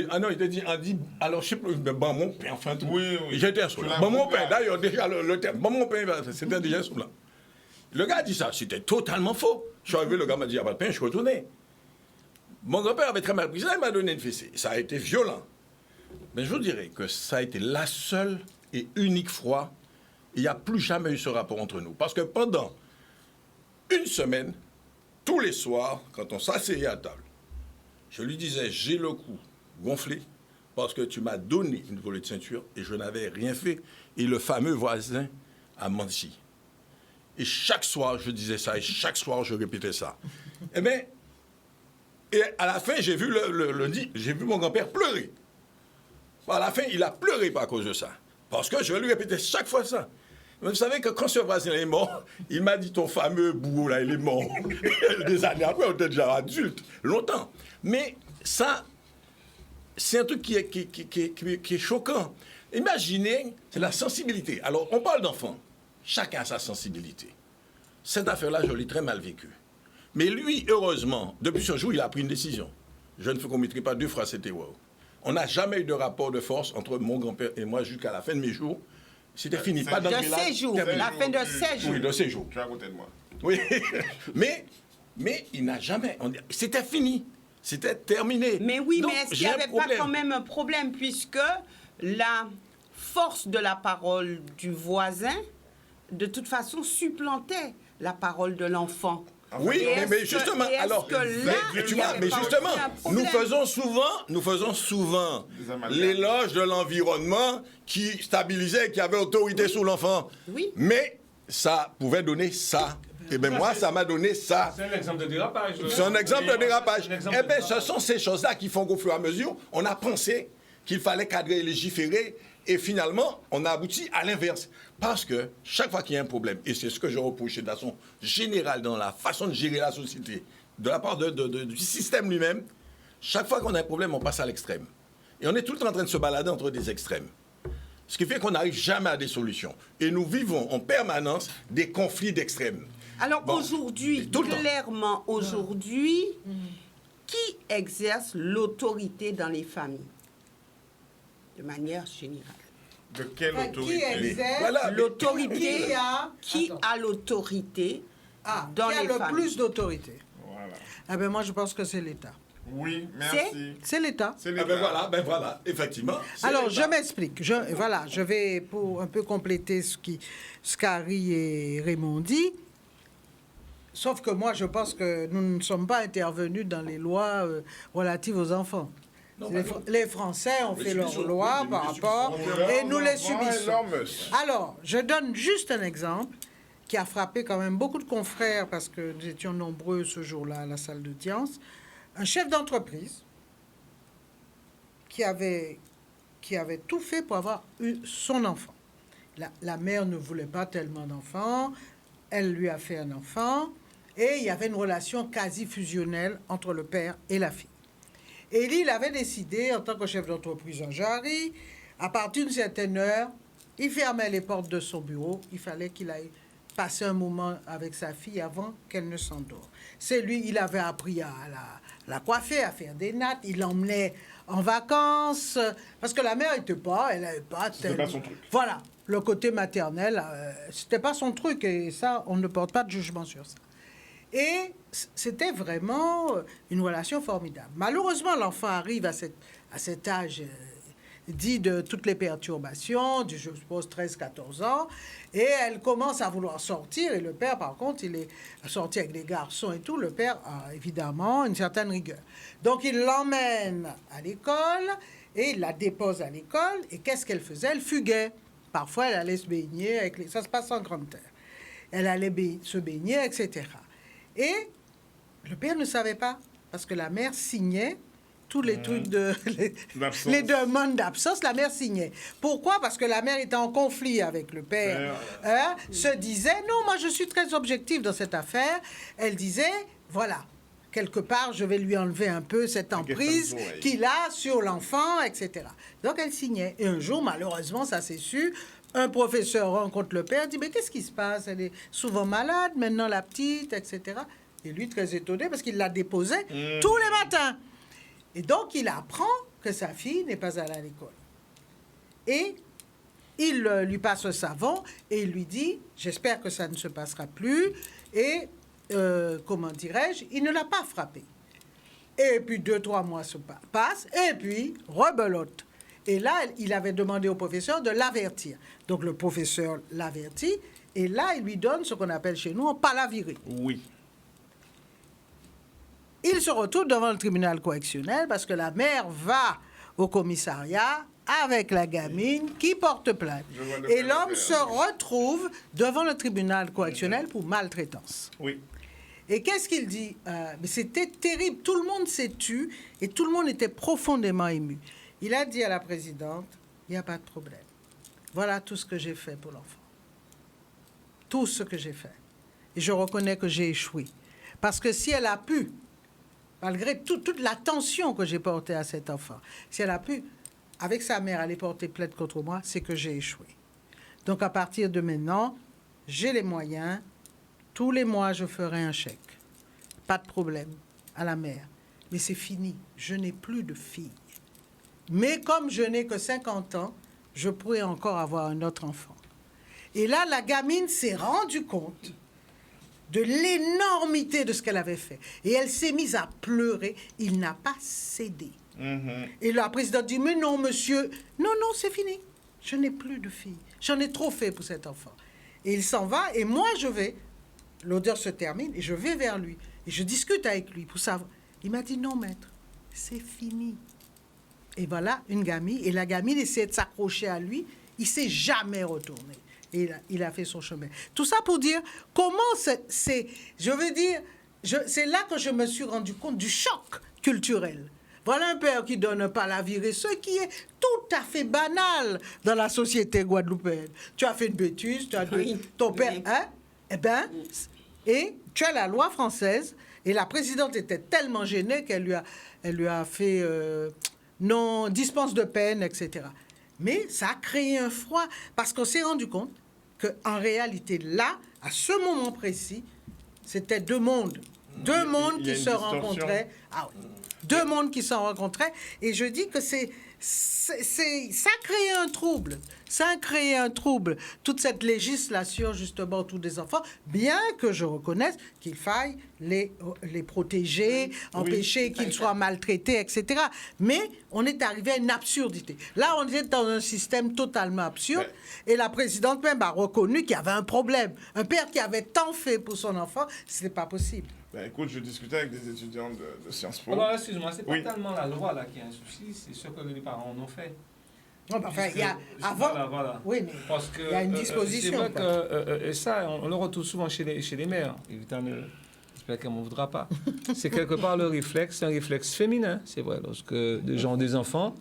Ah non, il a dit, alors je sais plus, bon, mon pain, enfin tout. Oui. J'étais insolent. Bon, mon pain, d'ailleurs, déjà le terme, bon, mon pain, c'était déjà insolent. Le gars a dit ça, c'était totalement faux. Je suis arrivé, le gars m'a dit, il n'y a pas de pain, je suis retourné. Mon grand-père avait très mal pris ça, il m'a donné une fessée. Ça a été violent. Mais je vous dirais que ça a été la seule et unique fois, il n'y a plus jamais eu ce rapport entre nous. Parce que pendant une semaine, tous les soirs, quand on s'asseyait à table, je lui disais, j'ai le cou gonflé parce que tu m'as donné une volée de ceinture et je n'avais rien fait. Et le fameux voisin a menti. Et chaque soir, je disais ça et chaque soir, je répétais ça. Eh bien, et à la fin, j'ai vu j'ai vu mon grand-père pleurer. À la fin, il a pleuré à cause de ça. Parce que je lui répétais chaque fois ça. Mais vous savez que quand ce voisin est mort, il m'a dit, ton fameux bourreau là, il est mort. Des années après, on était déjà adulte, longtemps. Mais ça, c'est un truc qui est choquant. Imaginez, c'est la sensibilité. Alors, on parle d'enfants. Chacun a sa sensibilité. Cette affaire-là, je l'ai très mal vécue. Mais lui, heureusement, depuis ce jour, il a pris une décision. Je ne commettrai pas 2 fois cette erreur. On n'a jamais eu de rapport de force entre mon grand-père et moi jusqu'à la fin de mes jours. C'était fini. Pas de ces jours, la fin de ces jours. Oui, de ces jours. Tu es à côté de moi. Oui, mais il n'a jamais... C'était fini. C'était terminé. Mais oui, Donc, mais est-ce qu'il n'y avait pas quand même un problème puisque la force de la parole du voisin, de toute façon, supplantait la parole de l'enfant. Oui, mais justement, alors, tu vois, mais justement, nous faisons souvent l'éloge de l'environnement qui stabilisait, qui avait autorité sur l'enfant. Oui. Mais ça pouvait donner ça. Et bien moi, ça m'a donné ça. C'est un exemple de dérapage. C'est un exemple de dérapage. Eh bien, ce sont ces choses-là qui font qu'au fur et à mesure, on a pensé qu'il fallait cadrer et légiférer. Et finalement, on a abouti à l'inverse. Parce que chaque fois qu'il y a un problème, et c'est ce que je reproche de façon générale dans la façon de gérer la société, de la part du système lui-même, chaque fois qu'on a un problème, on passe à l'extrême. Et on est tout le temps en train de se balader entre des extrêmes. Ce qui fait qu'on n'arrive jamais à des solutions. Et nous vivons en permanence des conflits d'extrêmes. Alors aujourd'hui, clairement aujourd'hui, qui exerce l'autorité dans les familles? De manière générale. De quelle autorité? Qui exerce l'autorité? Qui Attends. a l'autorité dans qui a les le familles? plus d'autorité? Voilà. Eh bien, moi, je pense que c'est l'État. Oui, merci. C'est l'État. C'est Ah ben voilà, effectivement. Alors, je m'explique. Je vais pour un peu compléter ce qu'Harry et Raymond dit. Sauf que moi, je pense que nous ne sommes pas intervenus dans les lois relatives aux enfants. Les Français ont fait leurs lois par rapport et nous les subissons. Alors, je donne juste un exemple qui a frappé quand même beaucoup de confrères parce que nous étions nombreux ce jour-là à la salle d'audience. Un chef d'entreprise qui avait tout fait pour avoir eu son enfant. La mère ne voulait pas tellement d'enfants, elle lui a fait un enfant et il y avait une relation quasi fusionnelle entre le père et la fille. Et lui, il avait décidé, en tant que chef d'entreprise en Jarry, à partir d'une certaine heure, il fermait les portes de son bureau. Il fallait qu'il aille passer un moment avec sa fille avant qu'elle ne s'endort. C'est lui, il avait appris à la coiffer, à faire des nattes. Il l'emmenait en vacances. Parce que la mère n'était pas, elle n'avait pas... C'était pas son truc. Voilà, le côté maternel, c'était pas son truc. Et ça, on ne porte pas de jugement sur ça. Et c'était vraiment une relation formidable. Malheureusement, l'enfant arrive à cet âge dit de toutes les perturbations, je suppose 13-14 ans, et elle commence à vouloir sortir. Et le père, par contre, il est sorti avec des garçons et tout. Le père a évidemment une certaine rigueur. Donc, il l'emmène à l'école et il la dépose à l'école. Et qu'est-ce qu'elle faisait? Elle fuguait. Parfois, elle allait se baigner. Ça se passe en grande terre. Elle allait se baigner, etc. Et le père ne savait pas, parce que la mère signait tous les trucs de... les demandes d'absence, la mère signait. Pourquoi? Parce que la mère était en conflit avec le père. Se disait, non, moi je suis très objective dans cette affaire. Elle disait, voilà, quelque part, je vais lui enlever un peu cette emprise qu'il a sur l'enfant, etc. Donc elle signait. Et un jour, malheureusement, ça s'est su, un professeur rencontre le père, dit, mais qu'est-ce qui se passe? Elle est souvent malade, maintenant la petite, etc. Et lui, très étonné, parce qu'il la déposait tous les matins. Et donc, il apprend que sa fille n'est pas allée à l'école. Et il lui passe le savon et il lui dit, j'espère que ça ne se passera plus. Et, comment dirais-je, il ne l'a pas frappée. Et puis, 2-3 mois se passent, et puis, rebelote. Et là, il avait demandé au professeur de l'avertir. Donc, le professeur l'avertit, et là, il lui donne ce qu'on appelle chez nous un palaviré. Oui. Il se retrouve devant le tribunal correctionnel parce que la mère va au commissariat avec la gamine qui porte plainte. Et l'homme se retrouve devant le tribunal correctionnel pour maltraitance. Oui. Et qu'est-ce qu'il dit? Mais c'était terrible. Tout le monde s'est tu et tout le monde était profondément ému. Il a dit à la présidente, il n'y a pas de problème. Voilà tout ce que j'ai fait pour l'enfant. Tout ce que j'ai fait. Et je reconnais que j'ai échoué. Parce que si elle a pu, malgré toute l'attention que j'ai portée à cet enfant, si elle a pu, avec sa mère, aller porter plainte contre moi, c'est que j'ai échoué. Donc à partir de maintenant, j'ai les moyens. Tous les mois, je ferai un chèque. Pas de problème à la mère. Mais c'est fini. Je n'ai plus de fille. Mais comme je n'ai que 50 ans, je pourrais encore avoir un autre enfant. Et là, la gamine s'est rendue compte de l'énormité de ce qu'elle avait fait. Et elle s'est mise à pleurer. Il n'a pas cédé. Et la présidente dit, mais non, monsieur. Non, c'est fini. Je n'ai plus de fille. J'en ai trop fait pour cet enfant. Et il s'en va, et moi, je vais. L'audience se termine, et je vais vers lui. Et je discute avec lui pour savoir. Il m'a dit, non, maître, c'est fini. Et voilà, une gamine. Et la gamine essayait de s'accrocher à lui. Il ne s'est jamais retourné. Et il a fait son chemin. Tout ça pour dire comment c'est là que je me suis rendu compte du choc culturel. Voilà un père qui donne un palaviré, ce qui est tout à fait banal dans la société guadeloupéenne. Tu as fait une bêtise, tu as ton père... Hein? Eh bien, et tu as la loi française, et la présidente était tellement gênée qu'elle lui a fait non, dispense de peine, etc. Mais ça a créé un froid, parce qu'on s'est rendu compte qu'en réalité, là, à ce moment précis, c'était deux mondes qui se rencontraient. Ah oui. Deux mondes qui se rencontraient. Et je dis que ça a créé un trouble. Ça a créé un trouble. Toute cette législation, justement, autour des enfants, bien que je reconnaisse qu'il faille les protéger, empêcher qu'ils soient maltraités, etc. Mais on est arrivé à une absurdité. Là, on est dans un système totalement absurde. Et la présidente même a reconnu qu'il y avait un problème. Un père qui avait tant fait pour son enfant, ce n'est pas possible. Ben, écoute, je discutais avec des étudiants de Sciences Po. Alors, excuse-moi, c'est pas tellement la loi là qui a un souci, c'est ce que les parents en ont fait. Non, enfin, il y a avant. Voilà. Oui, mais parce que, il y a une disposition. C'est vrai que et ça, on le retrouve souvent chez les mères. Évidemment, j'espère qu'elle ne m'en voudra pas. C'est quelque part le réflexe, c'est un réflexe féminin, c'est vrai, lorsque des gens ont des enfants.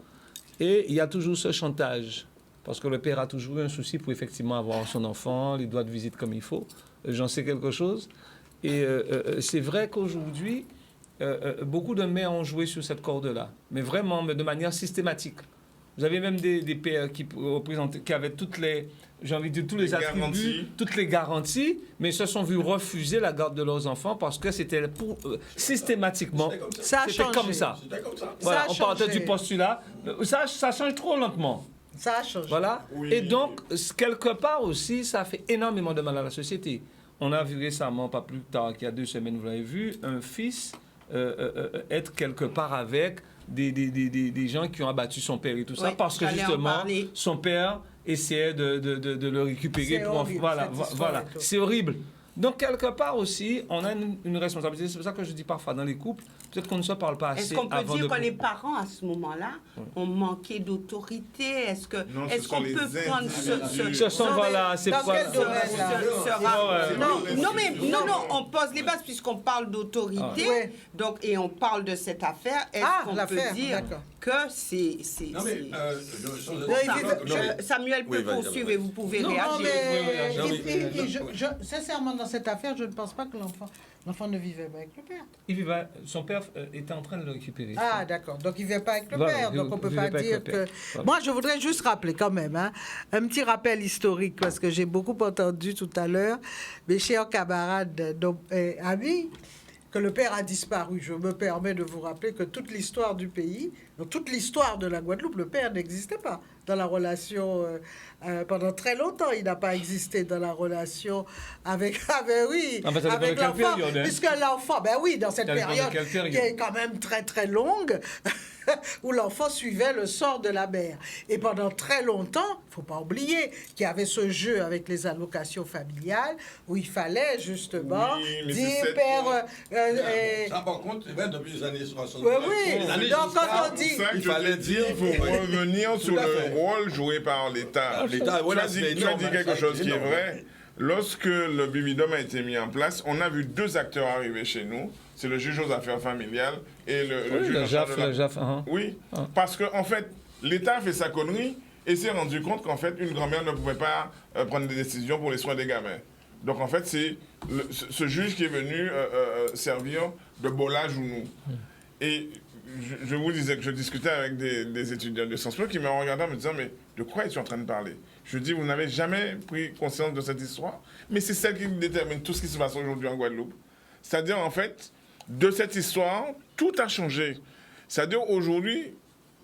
Et il y a toujours ce chantage. Parce que le père a toujours eu un souci pour effectivement avoir son enfant, les droits de visite comme il faut. J'en sais quelque chose. Et c'est vrai qu'aujourd'hui, beaucoup de mères ont joué sur cette corde-là, mais vraiment de manière systématique. Vous avez même des pères qui avaient toutes les, j'ai envie de dire, tous les attributs, garanties. Toutes les garanties, mais se sont vus refuser la garde de leurs enfants parce que c'était systématiquement, c'était comme ça. Voilà, on partait du postulat. Ça change trop lentement. Ça a changé. Voilà. Oui. Et donc, quelque part aussi, ça fait énormément de mal à la société. On a vu récemment, pas plus tard qu'il y a 2 semaines, vous l'avez vu, un fils être quelque part avec des gens qui ont abattu son père et tout ça, parce que justement, son père essayait de le récupérer. Voilà. C'est horrible. Donc, quelque part aussi, on a une responsabilité. C'est pour ça que je dis parfois dans les couples, peut-être qu'on ne se parle pas assez. Est-ce qu'on peut avant dire de... que les parents, à ce moment-là, ont manqué d'autorité? Est-ce Non, ce est-ce sont qu'on les peut prendre individus. Ce sont, Non, voilà, mais c'est dans pas... quel domaine, là? Non, on pose les bases puisqu'on parle d'autorité. Ouais. Donc, et on parle de cette affaire. Est-ce qu'on peut l'affaire, dire d'accord. que c'est... Non, mais. Samuel peut Oui, vas-y, poursuivre vas-y. et vous pouvez Non, réagir. mais Non, mais- sincèrement, dans cette affaire, je ne pense pas que l'enfant ne vivait pas avec le père. Il vivait, son père était en train de le récupérer. Ah, d'accord. Donc, il ne vivait pas avec le Voilà, père. il Donc, on ne peut vivait pas pas avec dire le père. que... Voilà. Moi, je voudrais juste rappeler quand même, un petit rappel historique, parce que j'ai beaucoup entendu tout à l'heure mes chers camarades et amis, que le père a disparu. Je me permets de vous rappeler que toute l'histoire du pays, dans toute l'histoire de la Guadeloupe, le père n'existait pas dans la relation. Pendant très longtemps, il n'a pas existé dans la relation avec oui, Ah, ben, ça dépend avec de quelle l'enfant. période, hein. Puisque l'enfant, ben oui, dans cette Ça dépend de période quelle période. qui est quand même très très longue, où l'enfant suivait le sort de la mère. Et pendant très longtemps, il ne faut pas oublier qu'il y avait ce jeu avec les allocations familiales, où il fallait justement Oui, mais dire c'est père... Ça, par contre, c'est vrai depuis les années 60. Oui, oui. Les années Donc, quand Giscard, on dit... C'est ça que il je fallait te dis, dire, il faut oui. revenir Tout sur à le fait. rôle joué par l'État. L'État, voilà, tu c'est as dit énorme, quelque ça, chose c'est qui est énorme. vrai. Lorsque le Bimidum a été mis en place, on a vu deux acteurs arriver chez nous. C'est le juge aux affaires familiales et le Oui, juge le en charge JAF, de la... le JAF, hein. Oui, Ah. parce qu'en en fait, l'État a fait sa connerie et s'est rendu compte qu'en fait, une grand-mère ne pouvait pas prendre des décisions pour les soins des gamins. Donc en fait, c'est ce juge qui est venu servir de bola genou. Et je vous disais que je discutais avec des étudiants de Sciences Po qui m'ont regardé en me disant, mais de quoi es-tu en train de parler? Je dis, vous n'avez jamais pris conscience de cette histoire, mais c'est celle qui détermine tout ce qui se passe aujourd'hui en Guadeloupe. C'est-à-dire, en fait, de cette histoire, tout a changé. C'est-à-dire, aujourd'hui,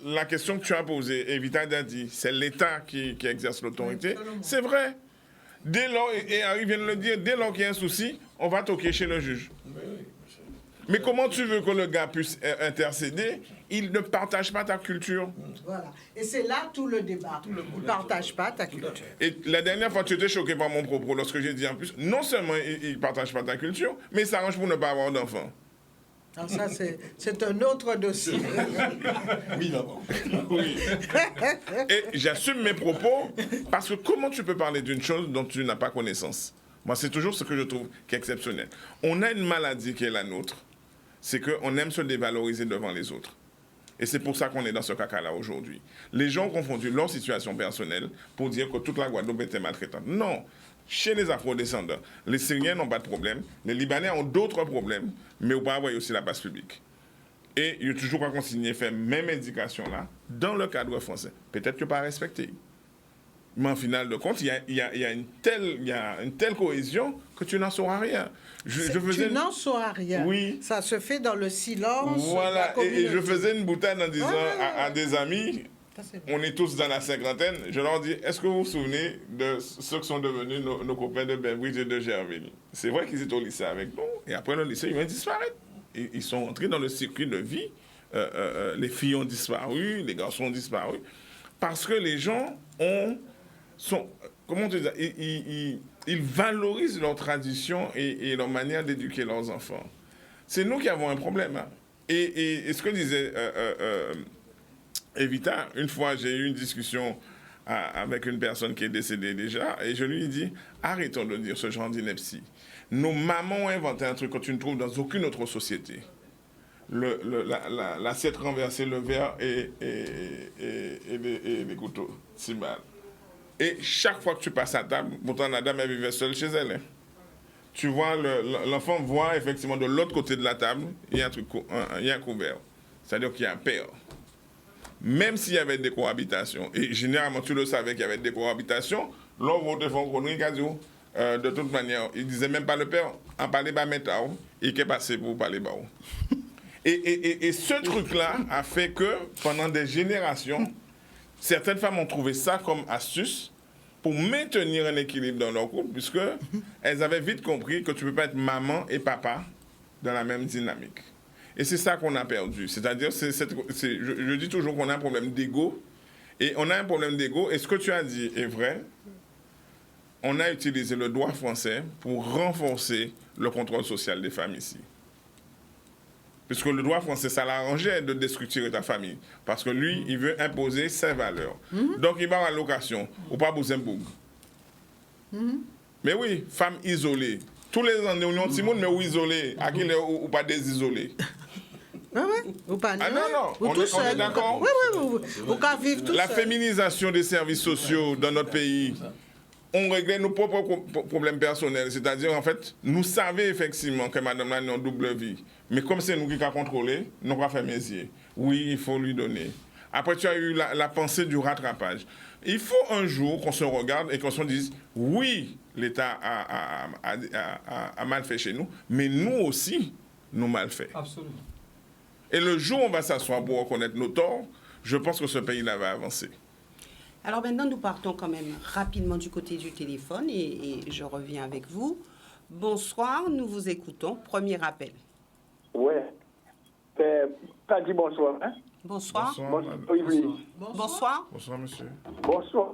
la question que tu as posée, Evita a dit, c'est l'État qui exerce l'autorité. Absolument. C'est vrai. Dès lors, et Harry vient de le dire, dès lors qu'il y a un souci, on va toquer chez le juge. Mais comment tu veux que le gars puisse intercéder? Il ne partage pas ta culture. Voilà. Et c'est là tout le débat. Il ne partage pas ta culture. Et la dernière fois, tu étais choqué par mon propos lorsque j'ai dit en plus, non seulement il ne partage pas ta culture, mais il s'arrange pour ne pas avoir d'enfants. Alors ça, c'est un autre dossier. Oui, d'abord. Oui. Et j'assume mes propos parce que comment tu peux parler d'une chose dont tu n'as pas connaissance? Moi, c'est toujours ce que je trouve qui est exceptionnel. On a une maladie qui est la nôtre, c'est qu'on aime se dévaloriser devant les autres. Et c'est pour ça qu'on est dans ce caca-là aujourd'hui. Les gens ont confondu leur situation personnelle pour dire que toute la Guadeloupe était maltraitante. Non. Chez les Afro-descendants, les Syriens n'ont pas de problème, les Libanais ont d'autres problèmes, mais on peut avoir aussi la base publique. Et il y a toujours pas continuer à faire même indication là, dans le cadre français. Peut-être que pas respecté. Mais en final de compte, il y a une telle cohésion que tu n'en sauras rien. Tu n'en sauras rien. Oui. Ça se fait dans le silence. de la Voilà, et je communauté. faisais une boutade en disant Ouais. à des amis, Ça, c'est bien. on est tous dans la cinquantaine, je leur dis, est-ce que vous vous souvenez de ceux qui sont devenus nos copains de Bainbridge et de Gerville? C'est vrai qu'ils étaient au lycée avec nous, et après le lycée, ils vont disparaître. Ils sont entrés dans le circuit de vie. Les filles ont disparu, les garçons ont disparu, parce que les gens comment te dire, ils valorisent leur tradition et leur manière d'éduquer leurs enfants. C'est nous qui avons un problème. Hein. Et ce que disait Evita, une fois j'ai eu une discussion avec une personne qui est décédée déjà, et je lui ai dit, arrêtons de dire ce genre d'ineptie. Nos mamans ont inventé un truc que tu ne trouves dans aucune autre société. L'assiette renversée, le verre et les couteaux, timbales. Et chaque fois que tu passes à table, pourtant la dame elle vivait seule chez elle. Hein. Tu vois, l'enfant voit effectivement de l'autre côté de la table, il y a un couvert. C'est-à-dire qu'il y a un père. Même s'il y avait des cohabitations, et généralement tu le savais qu'il y avait des cohabitations, l'homme te font connerie, de toute manière, il disait même pas le père, en parler bas maintenant, il est passé pour parler bas. Et ce truc-là a fait que pendant des générations, certaines femmes ont trouvé ça comme astuce pour maintenir un équilibre dans leur couple, puisque elles avaient vite compris que tu ne peux pas être maman et papa dans la même dynamique. Et c'est ça qu'on a perdu. C'est-à-dire, je dis toujours qu'on a un problème d'ego, et on a un problème d'ego, et ce que tu as dit est vrai. on a utilisé le droit français pour renforcer le contrôle social des femmes ici. Puisque le droit français, ça l'arrangeait de déstructurer ta famille. Parce que lui, il veut imposer ses valeurs. Donc, il va à la location, ou pas besoin de Mais oui, femme isolée. Tous les ans, nous avons monde, mais isolée. À qui ou pas désisolée. Oui, oui. Ou pas Ah non, on est d'accord. Oui. Ou qu'à vivre tout La seul. féminisation des services sociaux dans notre pays, on réglait nos propres problèmes personnels. C'est-à-dire, en fait, nous savions effectivement que madame là a une double vie. Mais comme c'est nous qui avons contrôlé, nous avons fait mézier. Oui, il faut lui donner. Après, tu as eu la pensée du rattrapage. Il faut un jour qu'on se regarde et qu'on se dise, oui, l'État a mal fait chez nous, mais nous aussi, nous mal fait. Absolument. Et le jour où on va s'asseoir pour reconnaître nos torts, je pense que ce pays-là va avancer. Alors maintenant, nous partons quand même rapidement du côté du téléphone et je reviens avec vous. Bonsoir, nous vous écoutons. Premier appel. Oui. T'as dit bonsoir, hein? Bonsoir. Oui. Bonsoir. Bonsoir, monsieur. Bonsoir.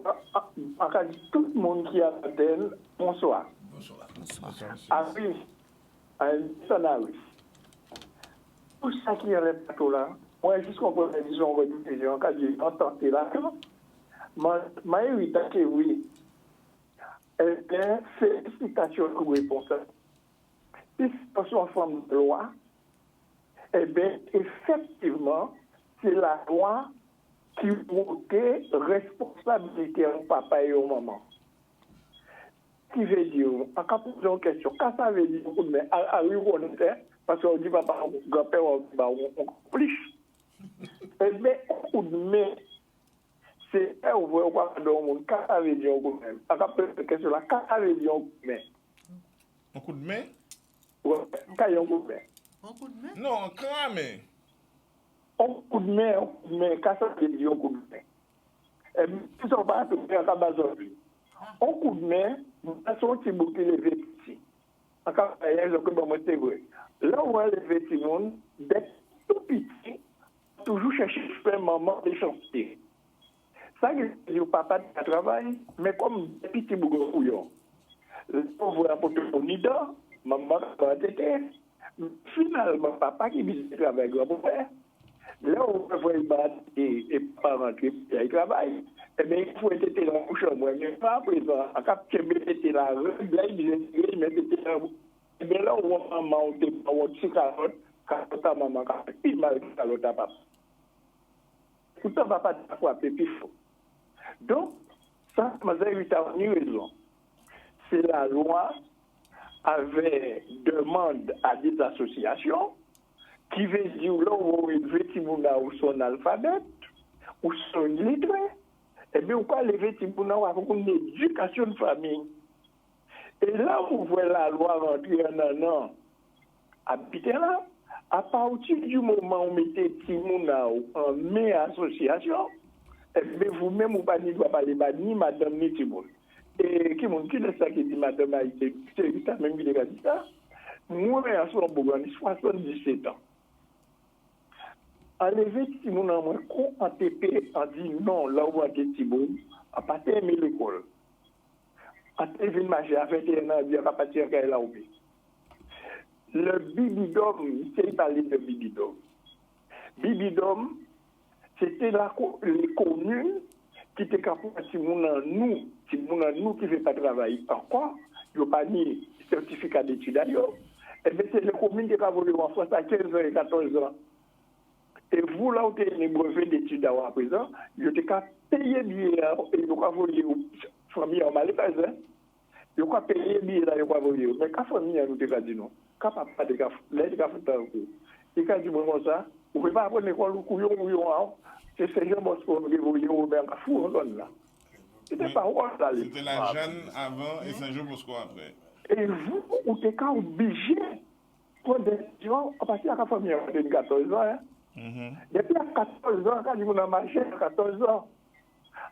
En tout le monde qui a l'antenne, bonsoir. Bonsoir. Ah oui, ça oui. Tout ça qui est le plateau là, moi, jusqu'à la télévision, en cas d'entendre là, ma héritage, oui. Eh bien, félicitations pour répondre. Si c'est en forme de loi, eh bien, effectivement, c'est la loi qui votait responsabilité au papa et au maman. Qui veut dire, en cas de poser une question, quand ça veut dire, oui, on était, parce qu'on dit papa, grand-père, on complice. Eh bien, un coup de main, c'est un ouvert au dans le monde, quand ça veut dire, on même. En cas de question là, quand ça veut dire, on même. Un coup de main? Oui, quand il y a un coup de main. Un coup de main? Non, un crame. Un coup de main, quand ça veut dire, un coup de main. Et puis, si on va tout faire, on va un coup de main, nous avons un petit bout qui est levé ici. En cas de je peux me dire, là où on a levé petit monde, d'être tout petit, toujours chercher à faire maman des chantiers. Ça, c'est le papa qui travaille, mais comme des petits bouts de couillon. On voit pour tout le nida, maman va t'aider. Finalement, papa qui visite avec grand-père, là où on voit et pas rentrer, il travaille. Eh bien, il faut être dans la chambre, mais pas à présent. À cap était là, là, il mettait là. Eh bien, là où maman, on dit carotte, carotte à maman, il m'a dit carotte à papa. Tout ça va pas frapper, puis il faut. Donc, ça, m'a une raison. C'est la loi avait demande à des associations qui veut dire là où il veut ou son alphabet ou son lettre. Eh bien, on peut lever Timouna avec une éducation de famille. Et là où vous voyez la loi rentrer en an, habiter là, à partir du moment où vous mettez Timouna en mes association, eh bien, vous-même, vous ne pouvez pas parler ni madame ni Timouna. Et qui est ça qui dit madame Haïti, c'est ça même qui dit ça. Moi, je suis en Bourgogne, 77 ans. Enlever Timoun en moins, qu'on en TP a dit non, là où on a Timoun, à partir de l'école. En TV marché à 21 ans, il à partir de là où le bibidom, il parlé de bibidom. Bibidom, c'était les communes qui étaient capables de Timoun en nous qui ne fait pas travailler encore, il n'y a pas ni certificat d'études d'ailleurs. Et bien, c'est les communes qui ont évolué en France à 15 ans et 14 ans. Et vous, là où vous avez un brevet d'études à présent, vous avez payé billet et vous avez volé aux familles en malaise. Vous avez payé billet là et vous avez volé. Mais quand la famille nous a dit non, quand papa de l'aide de faire un coup, il a dit bon ça, vous ne pouvez pas apprendre l'école ou couillon, c'est ce genre de choses que vous avez un fou en zone là. C'était pas ça. C'était la Jeanne avant et Saint-Jean-Bosco après. Et vous, vous êtes obligé pour des gens, à partir de la famille de 14 ans, depuis 14 ans, quand vous avez marché à 14 ans,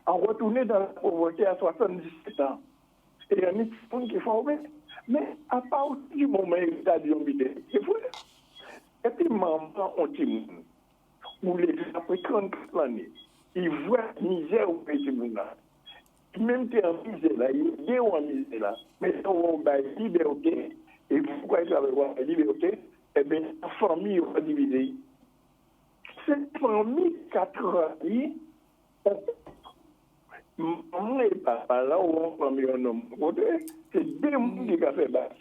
en retourner dans la pauvreté à 77 ans, et il y a des gens qui font mais à partir du moment où il a dit c'est fou. Et puis, maman, on dit, où les gens après 34 années, ils voient la misère au pays du monde. même si en misère là, il y a en misère là, mais on va liberté, et pourquoi il avoir la liberté, eh bien, la famille va diviser. Cette famille, 4 ans, maman et papa là, on va famille un homme, c'est deux gens qui ont fait basse.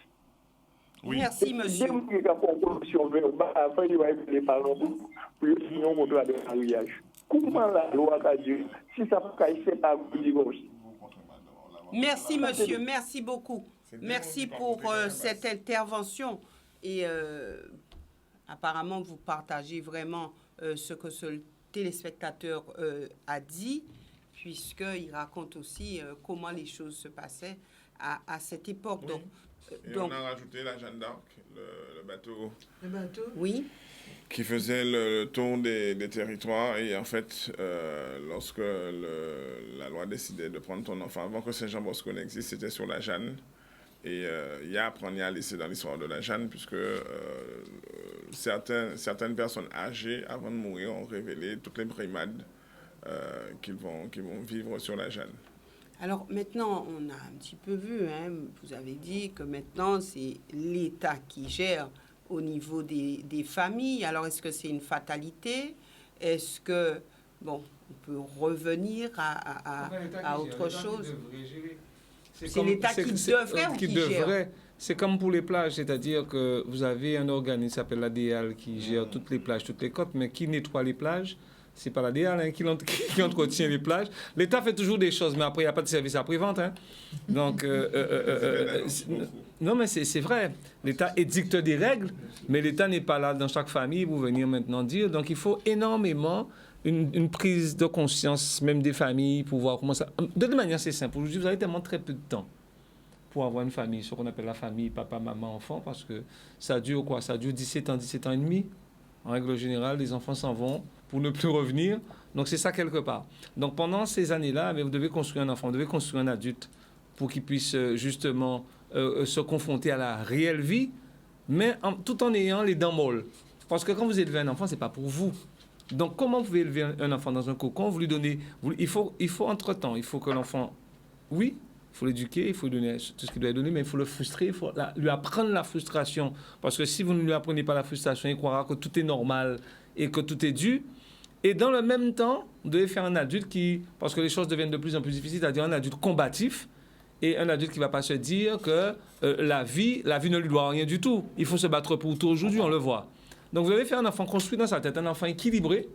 Oui. Merci, monsieur. Deux gens qui ont fait proposition verbale, après il va être les parents pour signer un contrat de mariage. Comment la loi a dit, si ça peut c'est pas vous divorce? Merci, monsieur. Merci beaucoup. Merci pour cette intervention. Et apparemment, vous partagez vraiment ce que ce téléspectateur a dit, puisqu'il raconte aussi comment les choses se passaient à cette époque. Oui. Donc, on a rajouté la Jeanne d'Arc, le bateau. Le bateau. oui. Qui faisait le tour des territoires. Et en fait, lorsque la loi décidait de prendre ton enfant, avant que Saint-Jean-Bosco n'existe, c'était sur la Jeanne. Et il y a à prendre à laisser dans l'histoire de la Jeanne, puisque certaines personnes âgées, avant de mourir, ont révélé toutes les brimades qu'ils vont vivre sur la Jeanne. Alors maintenant, on a un petit peu vu, hein, vous avez dit que maintenant, c'est l'État qui gère au niveau des familles. Alors, est-ce que c'est une fatalité? Est-ce que, bon, on peut revenir à autre chose? C'est l'État qui devrait ou qui gère? C'est comme pour les plages, c'est-à-dire que vous avez un organisme qui s'appelle l'ADL qui gère toutes les plages, toutes les côtes, mais qui nettoie les plages? C'est pas l'ADL qui entretient les plages. L'État fait toujours des choses, mais après, il n'y a pas de service après-vente. Hein. Donc, non, mais c'est vrai. L'État édicte des règles, mais l'État n'est pas là dans chaque famille pour venir maintenant dire. Donc, il faut énormément une prise de conscience, même des familles, pour voir comment ça... De toute manière, c'est simple. Aujourd'hui, vous avez tellement très peu de temps pour avoir une famille, ce qu'on appelle la famille, papa, maman, enfant, parce que ça dure quoi? Ça dure 17 ans et demi. En règle générale, les enfants s'en vont pour ne plus revenir. Donc, c'est ça quelque part. Donc, pendant ces années-là, mais vous devez construire un enfant, vous devez construire un adulte pour qu'il puisse justement se confronter à la réelle vie, mais tout en ayant les dents molles. Parce que quand vous élevez un enfant, ce n'est pas pour vous. Donc, comment vous pouvez élever un enfant dans un cocon? Vous lui donnez... Il faut entre-temps, il faut que l'enfant... Oui, il faut l'éduquer, il faut lui donner tout ce qu'il doit donner, mais il faut le frustrer, il faut lui apprendre la frustration. Parce que si vous ne lui apprenez pas la frustration, il croira que tout est normal et que tout est dû. Et dans le même temps, vous devez faire un adulte qui... Parce que les choses deviennent de plus en plus difficiles, c'est-à-dire un adulte combatif et un adulte qui ne va pas se dire que la vie ne lui doit rien du tout. Il faut se battre pour tout aujourd'hui, on le voit. Donc vous devez faire un enfant construit dans sa tête, un enfant équilibré,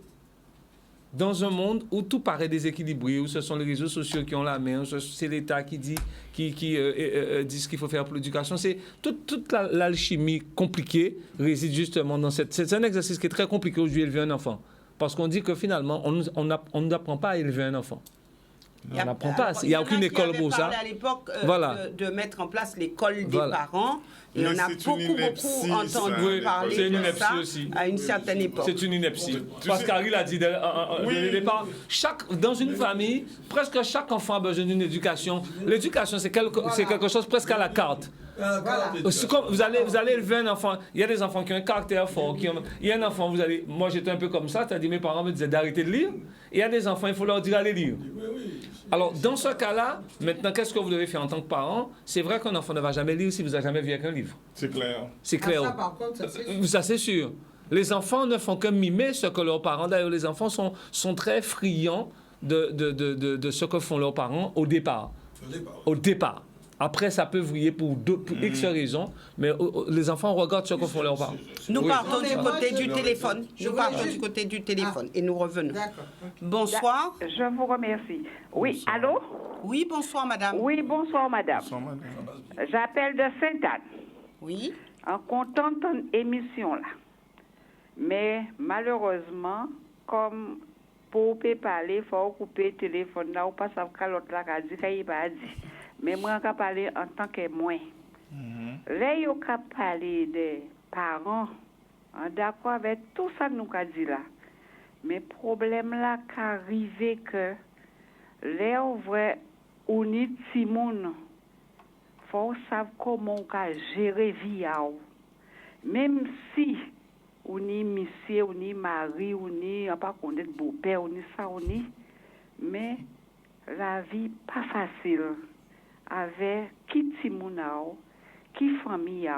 dans un monde où tout paraît déséquilibré, où ce sont les réseaux sociaux qui ont la main, c'est l'État qui dit ce qu'il faut faire pour l'éducation. C'est toute l'alchimie compliquée réside justement dans c'est un exercice qui est très compliqué aujourd'hui, élever un enfant. Parce qu'on dit que finalement, on n'apprend pas à élever un enfant. On n'apprend pas. Il n'y a aucune école pour ça. À l'époque voilà. de mettre en place l'école des voilà. parents. Et mais on a beaucoup entendu parler de ça à une certaine époque. C'est une ineptie. Pascal l'a dit dès le départ. Dans une famille, presque chaque enfant a besoin d'une éducation. L'éducation, c'est quelque chose presque à la carte. Voilà. Vous allez élever un enfant. Il y a des enfants qui ont un caractère fort. Il y a un enfant, moi j'étais un peu comme ça, c'est-à-dire mes parents me disaient d'arrêter de lire. Et il y a des enfants, il faut leur dire d'aller lire. Alors, dans ce cas-là, maintenant, qu'est-ce que vous devez faire en tant que parent? C'est vrai qu'un enfant ne va jamais lire s'il ne vous a jamais vu avec un livre. C'est clair. C'est clair. Ça, par contre, ça, c'est sûr. Les enfants ne font que mimer ce que leurs parents... D'ailleurs, les enfants sont très friands de ce que font leurs parents au départ. Au départ. Après, ça peut vriller pour X raisons, mais les enfants regardent ce que font leurs parents. Nous partons du côté du téléphone. Nous partons du côté du téléphone et nous revenons. D'accord. Bonsoir. Je vous remercie. Oui, bonsoir. Allô? Oui, bonsoir, madame. Oui, bonsoir, madame. Bonsoir, madame. J'appelle de Sainte-Anne. Oui. En comptant ton émission, là. Mais malheureusement, comme pour parler, il faut couper le téléphone là, ou pas savoir que l'autre là a dit, qu'il va dire. Mais moi, je parler en tant que moi. Là, je parler des parents, d'accord avec tout ça que nous avons dit là. Mais le problème là, qu'arrive que là, on est Timon, il faut savoir comment on peut gérer la vie. Même si on est monsieur, on est mari, on est pas connaître beau-père, on est ça, on est. Mais la vie pas facile avec qui timounao, qui famille,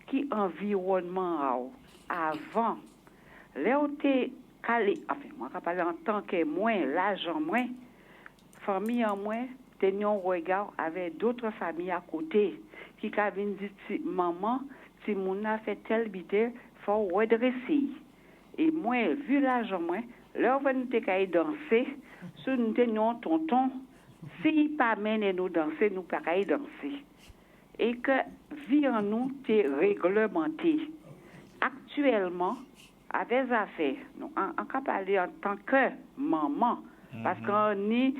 qui environnement avant. Là où t'es calé, enfin, moi, je parle en tant que moins, l'argent moins, famille en moins, tenions regard avec d'autres familles à côté qui viennent dire maman, si mon a fait tel bité, faut redresser. Et moi, vu l'argent moins, là où nous t'es danser, si nous tenions tonton, s'il pas mène nous danser, nous pas danser. Et que vie en nous t'est réglementée. Actuellement, avec affaires, nous on peut parler en tant que maman, parce qu'on est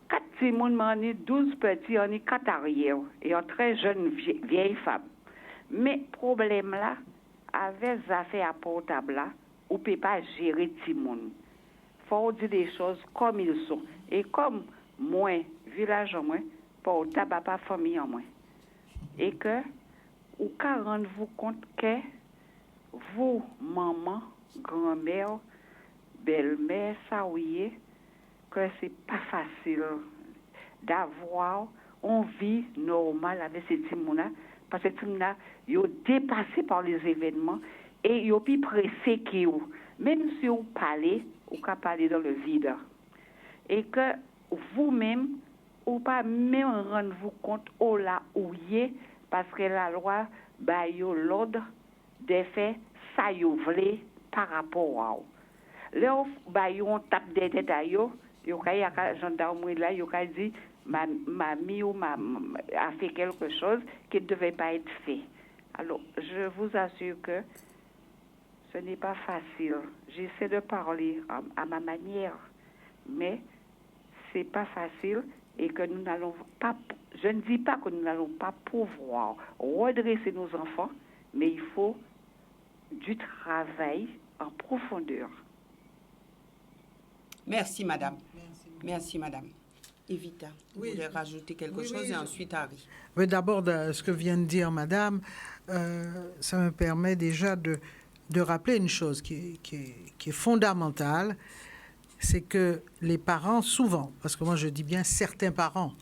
4 petits monde, on est 12 petits, on est 4 arrières, et on très jeune vieille femme. Mais problème là, avec les affaires à portable là, on ne peut pas gérer tout le monde. Il faut dire des choses comme ils sont. Et comme moi, village en moi, portable à pas famille en moi. Et que, ou qu'à rendre-vous compte que vous, maman, grand-mère, belle-mère, ça oui, que c'est pas facile d'avoir une vie normale avec ces petits-là, parce que ces petits-là, ils sont dépassés par les événements et ils sont plus pressés qu'eux. Même si vous parlez, vous pouvez parler dans le vide. Et que vous-même, vous ne pouvez pas même rendre vous compte où là où y est, parce que la loi, bah, l'ordre des faits, ça y voulait par rapport à eux. Là, bah, on tape des détails, il y a un gendarmerie là, il y a dit, mamie ou a fait quelque chose qui ne devait pas être fait. Alors, je vous assure que ce n'est pas facile. J'essaie de parler à ma manière, mais ce n'est pas facile et que nous n'allons pas, je ne dis pas que nous n'allons pas pouvoir redresser nos enfants, mais il faut du travail en profondeur. Merci, madame. Merci, madame. Evita, vous voulez rajouter quelque chose et ensuite Harry. Oui, d'abord, ce que vient de dire madame, ça me permet déjà de rappeler une chose qui est fondamentale, c'est que les parents, souvent, parce que moi je dis bien certains parents,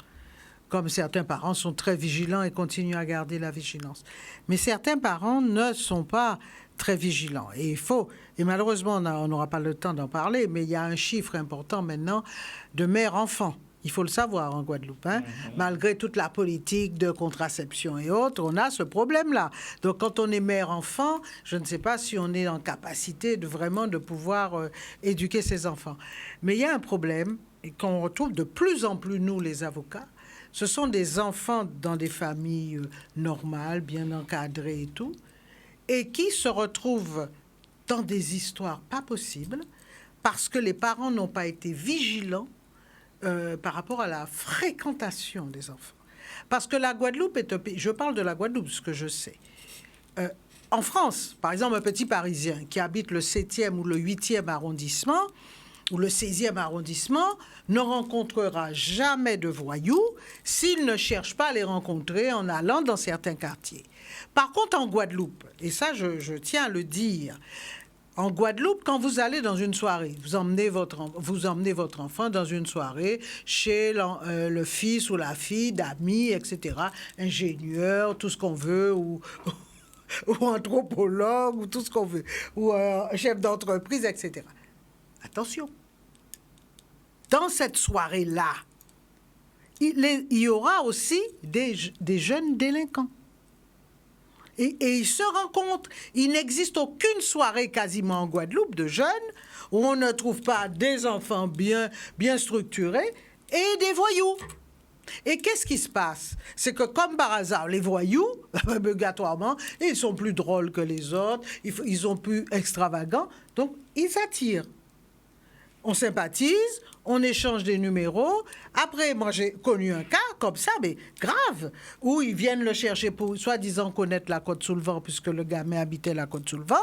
comme certains parents sont très vigilants et continuent à garder la vigilance. Mais certains parents ne sont pas très vigilants. Et il faut, et malheureusement on n'aura pas le temps d'en parler, mais il y a un chiffre important maintenant de mères-enfants. Il faut le savoir en Guadeloupe. Hein? Malgré toute la politique de contraception et autres, on a ce problème-là. Donc quand on est mère-enfant, je ne sais pas si on est en capacité de vraiment de pouvoir éduquer ses enfants. Mais il y a un problème qu'on retrouve de plus en plus, nous les avocats. Ce sont des enfants dans des familles normales, bien encadrées et tout, et qui se retrouvent dans des histoires pas possibles parce que les parents n'ont pas été vigilants par rapport à la fréquentation des enfants. Parce que la Guadeloupe est un pays... Je parle de la Guadeloupe, ce que je sais. En France, par exemple, un petit Parisien qui habite le 7e ou le 8e arrondissement ou le 16e arrondissement ne rencontrera jamais de voyous s'il ne cherche pas à les rencontrer en allant dans certains quartiers. Par contre, en Guadeloupe, et ça je tiens à le dire, en Guadeloupe, quand vous allez dans une soirée, vous emmenez votre enfant dans une soirée chez le fils ou la fille d'amis, etc., ingénieur, tout ce qu'on veut, ou anthropologue, ou tout ce qu'on veut, ou chef d'entreprise, etc. Attention, dans cette soirée-là, il y aura aussi des jeunes délinquants. Et ils se rencontrent. Il n'existe aucune soirée quasiment en Guadeloupe de jeunes où on ne trouve pas des enfants bien structurés et des voyous. Et qu'est-ce qui se passe? C'est que comme par hasard, les voyous, obligatoirement, ils sont plus drôles que les autres, ils sont plus extravagants, donc ils attirent. On sympathise, on échange des numéros. Après, moi, j'ai connu un cas comme ça, mais grave, où ils viennent le chercher pour soi-disant connaître la Côte-sous-le-Vent, puisque le gamin habitait la Côte-sous-le-Vent.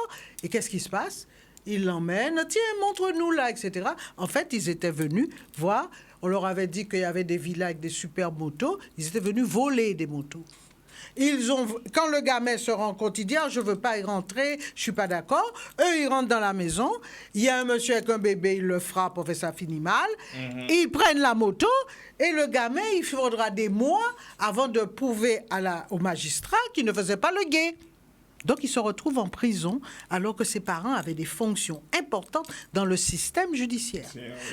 Et qu'est-ce qui se passe? Ils l'emmènent, tiens, montre-nous là, etc. En fait, ils étaient venus voir. On leur avait dit qu'il y avait des villas avec des superbes motos. Ils étaient venus voler des motos. Quand le gamin se rend compte, il dit « je ne veux pas y rentrer, je ne suis pas d'accord ». Eux, ils rentrent dans la maison. Il y a un monsieur avec un bébé, il le frappe, en fait, ça finit mal. Ils prennent la moto et le gamin, il faudra des mois avant de prouver au magistrat qu'il ne faisait pas le guet. Donc, il se retrouve en prison alors que ses parents avaient des fonctions importantes dans le système judiciaire.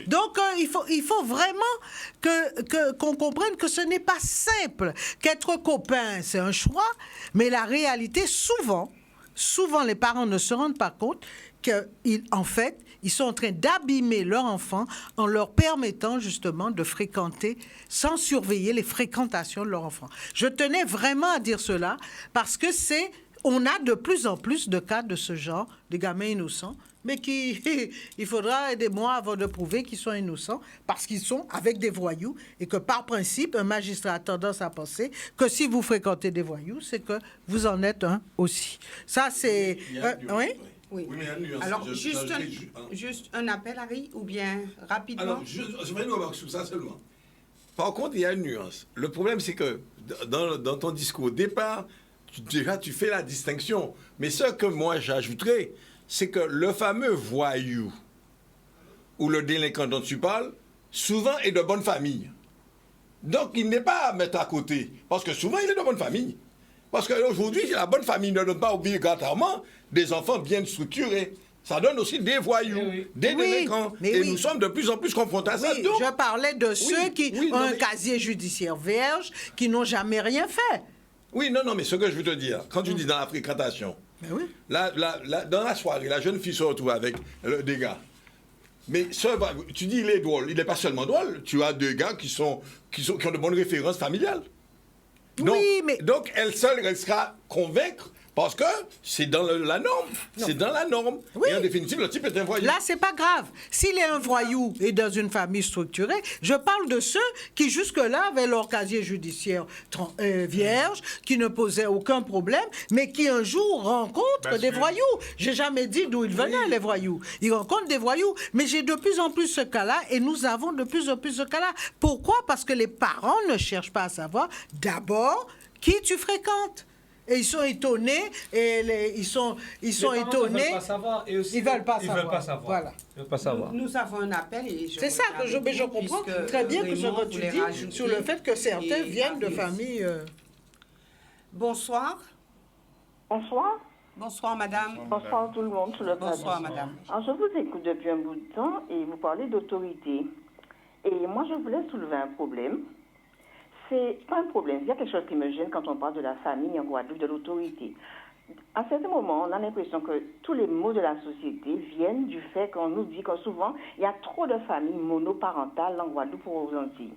Donc, il faut vraiment qu'on comprenne que ce n'est pas simple, qu'être copain, c'est un choix, mais la réalité, souvent, les parents ne se rendent pas compte qu'en fait, ils sont en train d'abîmer leur enfant en leur permettant justement de fréquenter sans surveiller les fréquentations de leur enfant. Je tenais vraiment à dire cela parce que on a de plus en plus de cas de ce genre, de gamins innocents, mais il faudra des mois avant de prouver qu'ils sont innocents parce qu'ils sont avec des voyous et que par principe, un magistrat a tendance à penser que si vous fréquentez des voyous, c'est que vous en êtes un aussi. Ça, c'est... Oui. Oui, mais il y a une nuance. Alors, juste un appel, Harry, ou bien rapidement? Alors, je vais nous remarquer sur ça seulement. Par contre, il y a une nuance. Le problème, c'est que dans ton discours au départ, tu fais la distinction. Mais ce que moi, j'ajouterais, c'est que le fameux voyou ou le délinquant dont tu parles, souvent est de bonne famille. Donc, il n'est pas à mettre à côté. Parce que souvent, il est de bonne famille. Parce qu'aujourd'hui, la bonne famille ne donne pas obligatoirement des enfants bien structurés. Ça donne aussi des voyous, des délinquants. Et nous sommes de plus en plus confrontés à ça. Donc, je parlais de ceux qui ont un casier judiciaire vierge, qui n'ont jamais rien fait. Oui, non, mais ce que je veux te dire, quand tu dis dans la fréquentation, dans la soirée, la jeune fille se retrouve avec des gars. Mais tu dis il est drôle, il n'est pas seulement drôle. Tu as deux gars qui ont de bonnes références familiales. Donc, elle seule restera convaincre parce que c'est dans la norme. C'est dans la norme. Oui. Et en définitive, le type est un voyou. Là, c'est pas grave. S'il est un voyou et dans une famille structurée, je parle de ceux qui jusque-là avaient leur casier judiciaire vierge, qui ne posaient aucun problème, mais qui un jour rencontrent des voyous. J'ai jamais dit d'où ils venaient, les voyous. Ils rencontrent des voyous. Mais j'ai de plus en plus ce cas-là et nous avons de plus en plus ce cas-là. Pourquoi? Parce que les parents ne cherchent pas à savoir d'abord qui tu fréquentes. Et ils sont étonnés, ils sont étonnés. Ils veulent pas savoir. Et aussi, ils veulent pas savoir. Voilà. Ils veulent pas savoir. Nous avons un appel et c'est ça que je comprends très bien que ce que tu dis sur le fait que certains viennent de familles. Bonsoir. Bonsoir. Bonsoir, madame. Bonsoir tout le monde, tout le plateau. Bonsoir, madame. Alors, je vous écoute depuis un bout de temps et vous parlez d'autorité. Et moi, je voulais soulever un problème. C'est pas un problème. Il y a quelque chose qui me gêne quand on parle de la famille en Guadeloupe, de l'autorité. À certains moments, on a l'impression que tous les maux de la société viennent du fait qu'on nous dit que souvent, il y a trop de familles monoparentales en Guadeloupe ou aux Antilles.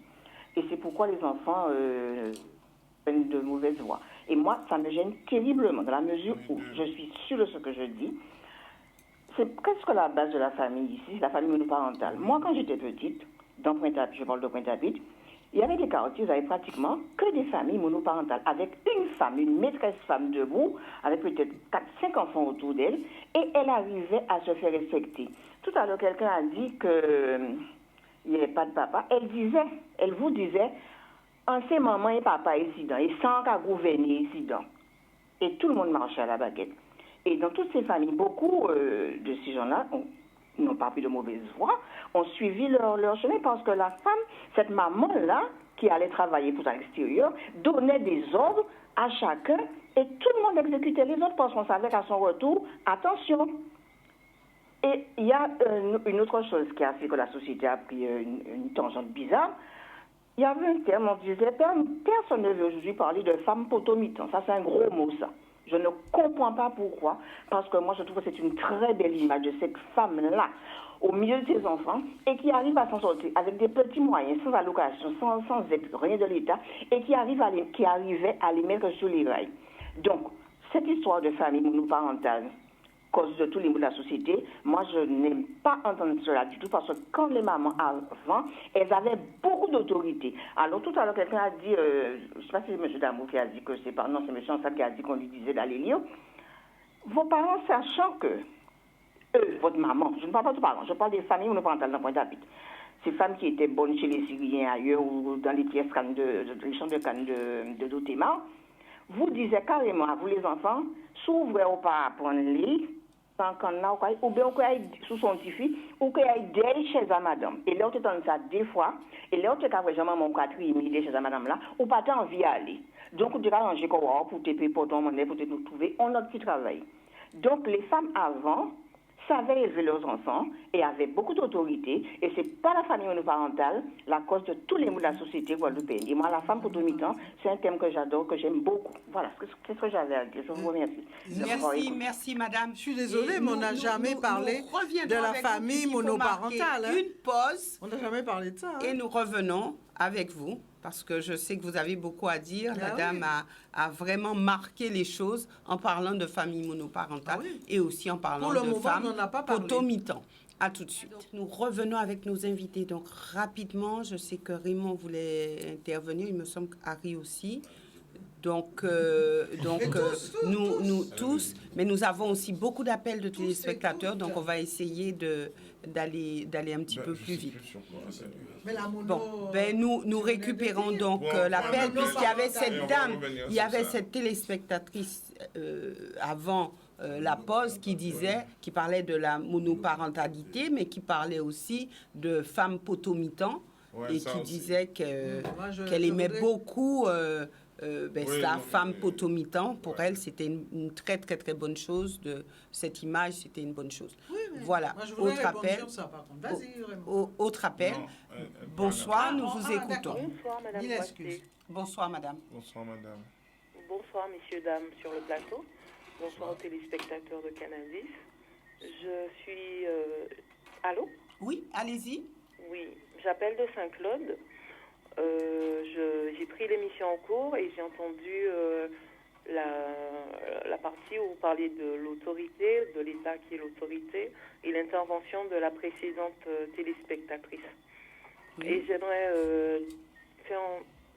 Et c'est pourquoi les enfants prennent de mauvaises voies. Et moi, ça me gêne terriblement, dans la mesure où je suis sûre de ce que je dis. C'est presque la base de la famille ici, la famille monoparentale. Moi, quand j'étais petite, dans Pointe-à-Pitre, je parle de Pointe-à-Pitre, il y avait des quartiers, ils n'avaient pratiquement que des familles monoparentales, avec une femme, une maîtresse femme debout, avec peut-être 4-5 enfants autour d'elle, et elle arrivait à se faire respecter. Tout à l'heure, quelqu'un a dit qu'il n'y avait pas de papa. Elle vous disait, c'est maman et papa ici, et sans qu'à gouverner ici. Et tout le monde marchait à la baguette. Et dans toutes ces familles, beaucoup de ces gens-là n'ont pas pris de mauvaise voie, ont suivi leur chemin parce que la femme, cette maman-là, qui allait travailler pour l'extérieur, donnait des ordres à chacun et tout le monde exécutait les ordres parce qu'on savait qu'à son retour, attention. Et il y a une autre chose qui a fait que la société a pris une tangente bizarre. Il y avait un terme, on disait, personne ne veut aujourd'hui parler de femme potomitan. Ça, c'est un gros mot, ça. Je ne comprends pas pourquoi, parce que moi je trouve que c'est une très belle image de cette femme-là au milieu de ses enfants et qui arrive à s'en sortir avec des petits moyens, sans allocation, sans aide, rien de l'État, et qui arrivait à les mettre sur les rails. Donc, cette histoire de famille monoparentale, cause de tous les maux de la société, moi je n'aime pas entendre cela du tout parce que quand les mamans avant, elles avaient beaucoup d'autorité. Alors tout à l'heure quelqu'un a dit, je ne sais pas si c'est M. Damour qui a dit que c'est pas, non c'est M. Ansel qui a dit qu'on lui disait d'aller lire. Vos parents sachant que, votre maman, je ne parle pas de parents, je parle des familles monoparentales dans Pointe-à-Pitre. Ces femmes qui étaient bonnes chez les Syriens ailleurs ou dans les pièces les champs de canne de Dotéma, vous disiez carrément à vous les enfants, s'ouvrez ou pas apprendre les sans qu'on a ou bien qu'on aille sous son petit ou qu'on aille des chez la madame. Et là, on te ça deux fois. Et là, on te fait jamais mon quatrième idée chez la madame là, ou pas envie d'aller. Donc, on te arranger pour te payer pour ton monnaie, pour te nous trouver. On a petit travail. Donc, les femmes avant savaient élever leurs enfants et avaient beaucoup d'autorité. Et c'est pas la famille monoparentale la cause de tous les mots de la société guadeloupéenne. Et moi, la femme pour tout mi-temps, c'est un thème que j'adore, que j'aime beaucoup. Voilà, c'est ce que j'avais à dire. Je vous remercie. Merci, madame. Je suis désolée, mais on n'a jamais parlé de la famille monoparentale. Une pause. On n'a jamais parlé de ça. Et nous revenons avec vous, parce que je sais que vous avez beaucoup à dire. La dame a vraiment marqué les choses en parlant de famille monoparentale et aussi en parlant de femmes potomitan. À tout de suite. Donc, nous revenons avec nos invités. Donc, rapidement, je sais que Raymond voulait intervenir. Il me semble qu'Harry aussi. Donc, nous tous, mais nous avons aussi beaucoup d'appels de téléspectateurs, donc on va essayer d'aller un petit peu plus vite. Bon, nous récupérons donc l'appel, puisqu'il y avait cette dame, il y avait cette téléspectatrice avant la pause qui parlait de la monoparentalité, mais qui parlait aussi de femmes potomitan et qui disait qu'elle aimait beaucoup la femme potomitan. Pour elle, c'était une très, très, très bonne chose. Cette image, c'était une bonne chose. Voilà. Moi, autre appel. Ça, par contre. Autre appel. Bonsoir, nous vous écoutons. Bonsoir, madame. Bonsoir, madame. Bonsoir, madame. Bonsoir, messieurs, dames, sur le plateau. Bonsoir aux téléspectateurs de Canadis. Je suis... Allô? Oui, allez-y. Oui, j'appelle de Saint-Claude. J'ai pris l'émission en cours et j'ai entendu la partie où vous parliez de l'autorité, de l'État qui est l'autorité, et l'intervention de la précédente téléspectatrice. Oui. Et j'aimerais faire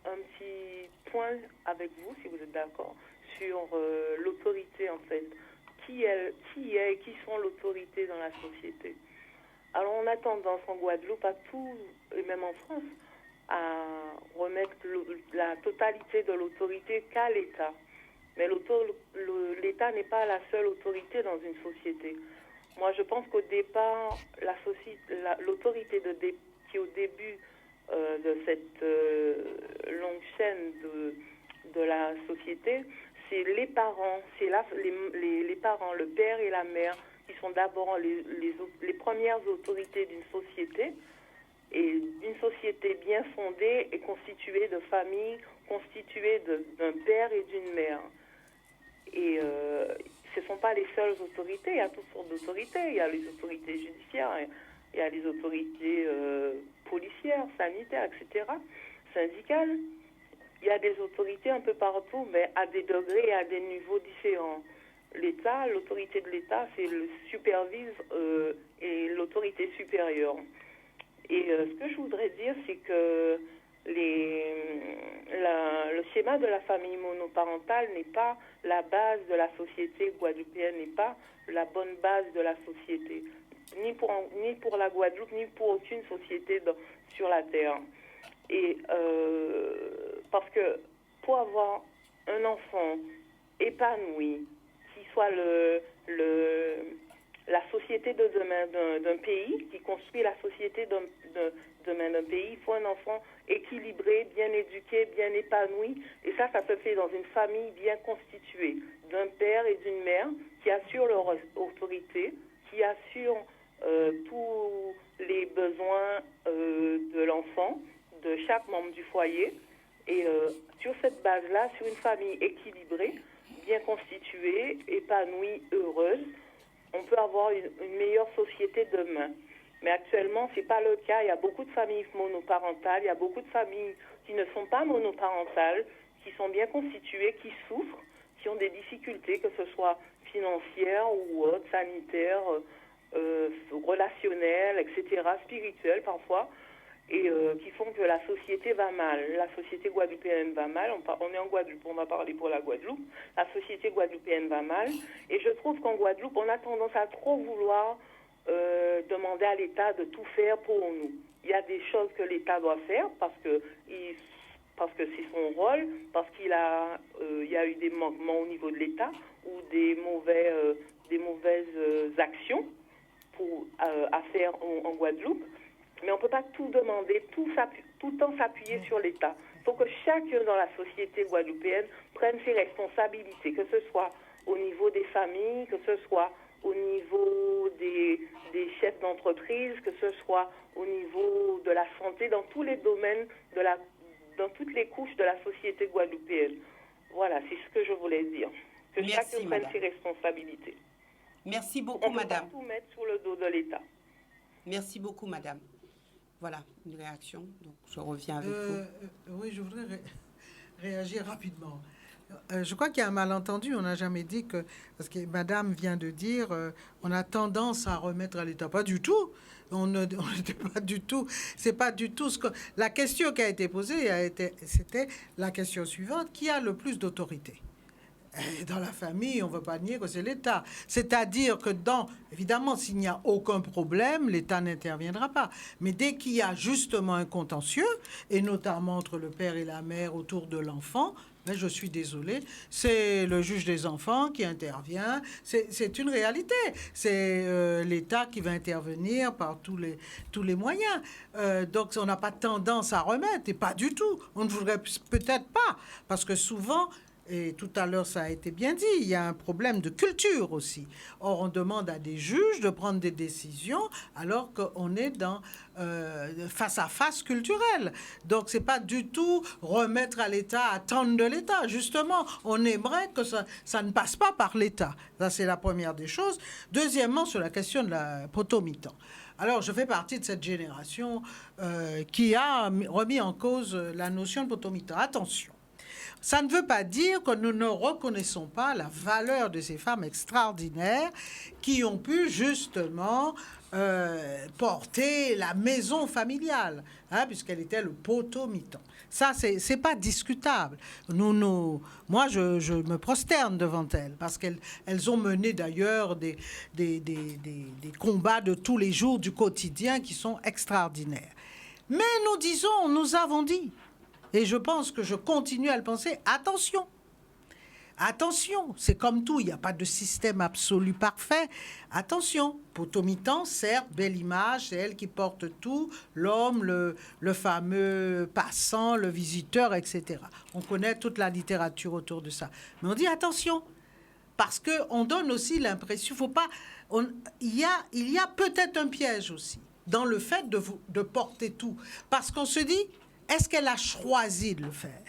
un petit point avec vous, si vous êtes d'accord, sur l'autorité en fait. Qui sont l'autorité dans la société? Alors on a tendance en Guadeloupe à tout, et même en France, à remettre la totalité de l'autorité qu'à l'État. Mais l'État n'est pas la seule autorité dans une société. Moi, je pense qu'au départ, l'autorité qui est au début de cette longue chaîne de la société, c'est les parents, c'est les parents, le père et la mère, qui sont d'abord les premières autorités d'une société. Et une société bien fondée est constituée de familles, constituée d'un père et d'une mère. Et ce ne sont pas les seules autorités, il y a toutes sortes d'autorités. Il y a les autorités judiciaires, il y a les autorités policières, sanitaires, etc., syndicales. Il y a des autorités un peu partout, mais à des degrés et à des niveaux différents. L'État, l'autorité de l'État, c'est le supervise et l'autorité supérieure. Et ce que je voudrais dire, c'est que le schéma de la famille monoparentale n'est pas la base de la société guadeloupéenne, n'est pas la bonne base de la société, ni pour la Guadeloupe, ni pour aucune société sur la Terre. Et parce que pour avoir un enfant épanoui, qui soit la société de demain d'un pays, qui construit la société de demain d'un pays, il faut un enfant équilibré, bien éduqué, bien épanoui. Et ça se fait dans une famille bien constituée, d'un père et d'une mère qui assurent leur autorité, qui assurent tous les besoins de l'enfant, de chaque membre du foyer. Et sur cette base-là, sur une famille équilibrée, bien constituée, épanouie, heureuse, on peut avoir une meilleure société demain. Mais actuellement, ce n'est pas le cas. Il y a beaucoup de familles monoparentales, il y a beaucoup de familles qui ne sont pas monoparentales, qui sont bien constituées, qui souffrent, qui ont des difficultés, que ce soit financières ou autres, sanitaires, relationnelles, etc., spirituelles parfois, et qui font que la société va mal. La société guadeloupéenne va mal. On est en Guadeloupe, on va parler pour la Guadeloupe. La société guadeloupéenne va mal. Et je trouve qu'en Guadeloupe, on a tendance à trop vouloir demander à l'État de tout faire pour nous. Il y a des choses que l'État doit faire parce que parce que c'est son rôle, parce qu'il a, il y a eu des manquements au niveau de l'État ou des mauvaises actions à faire en Guadeloupe. Mais on ne peut pas tout demander, tout le temps s'appuyer sur l'État. Il faut que chacun dans la société guadeloupéenne prenne ses responsabilités, que ce soit au niveau des familles, que ce soit au niveau des chefs d'entreprise, que ce soit au niveau de la santé, dans tous les domaines, dans toutes les couches de la société guadeloupéenne. Voilà, c'est ce que je voulais dire. Que chacun prenne ses responsabilités. Merci beaucoup, madame. On ne peut pas tout mettre sur le dos de l'État. Merci beaucoup, madame. Voilà, une réaction. Donc, je reviens avec vous. Oui, je voudrais réagir rapidement. Je crois qu'il y a un malentendu. On n'a jamais dit que... Parce que madame vient de dire on a tendance à remettre à l'État. Pas du tout. On n'était pas du tout... C'est pas du tout ce que... La question qui a été posée, c'était la question suivante. Qui a le plus d'autorité ? Et dans la famille, on ne veut pas nier que c'est l'État. C'est-à-dire que évidemment, s'il n'y a aucun problème, l'État n'interviendra pas. Mais dès qu'il y a justement un contentieux, et notamment entre le père et la mère autour de l'enfant, je suis désolée, c'est le juge des enfants qui intervient. C'est une réalité. C'est l'État qui va intervenir par tous les moyens. Donc, on n'a pas tendance à remettre, et pas du tout. On ne voudrait peut-être pas, parce que souvent... Et tout à l'heure, ça a été bien dit, il y a un problème de culture aussi. Or, on demande à des juges de prendre des décisions alors qu'on est dans face-à-face culturel. Donc, ce n'est pas du tout remettre à l'État, attendre de l'État. Justement, on aimerait que ça ne passe pas par l'État. Ça, c'est la première des choses. Deuxièmement, sur la question de la potomitan. Alors, je fais partie de cette génération qui a remis en cause la notion de potomitan. Attention. Ça ne veut pas dire que nous ne reconnaissons pas la valeur de ces femmes extraordinaires qui ont pu justement porter la maison familiale, puisqu'elle était le potomitan. Ça, c'est pas discutable. Moi, je me prosterne devant elles, parce qu'elles ont mené d'ailleurs des combats de tous les jours du quotidien qui sont extraordinaires. Mais nous avons dit, et je pense que je continue à le penser, attention, c'est comme tout, il n'y a pas de système absolu parfait. Attention, potomitan, certes, belle image, c'est elle qui porte tout, l'homme, le fameux passant, le visiteur, etc. On connaît toute la littérature autour de ça. Mais on dit attention, parce qu'on donne aussi l'impression, il y a peut-être un piège aussi dans le fait de porter tout. Parce qu'on se dit, est-ce qu'elle a choisi de le faire ?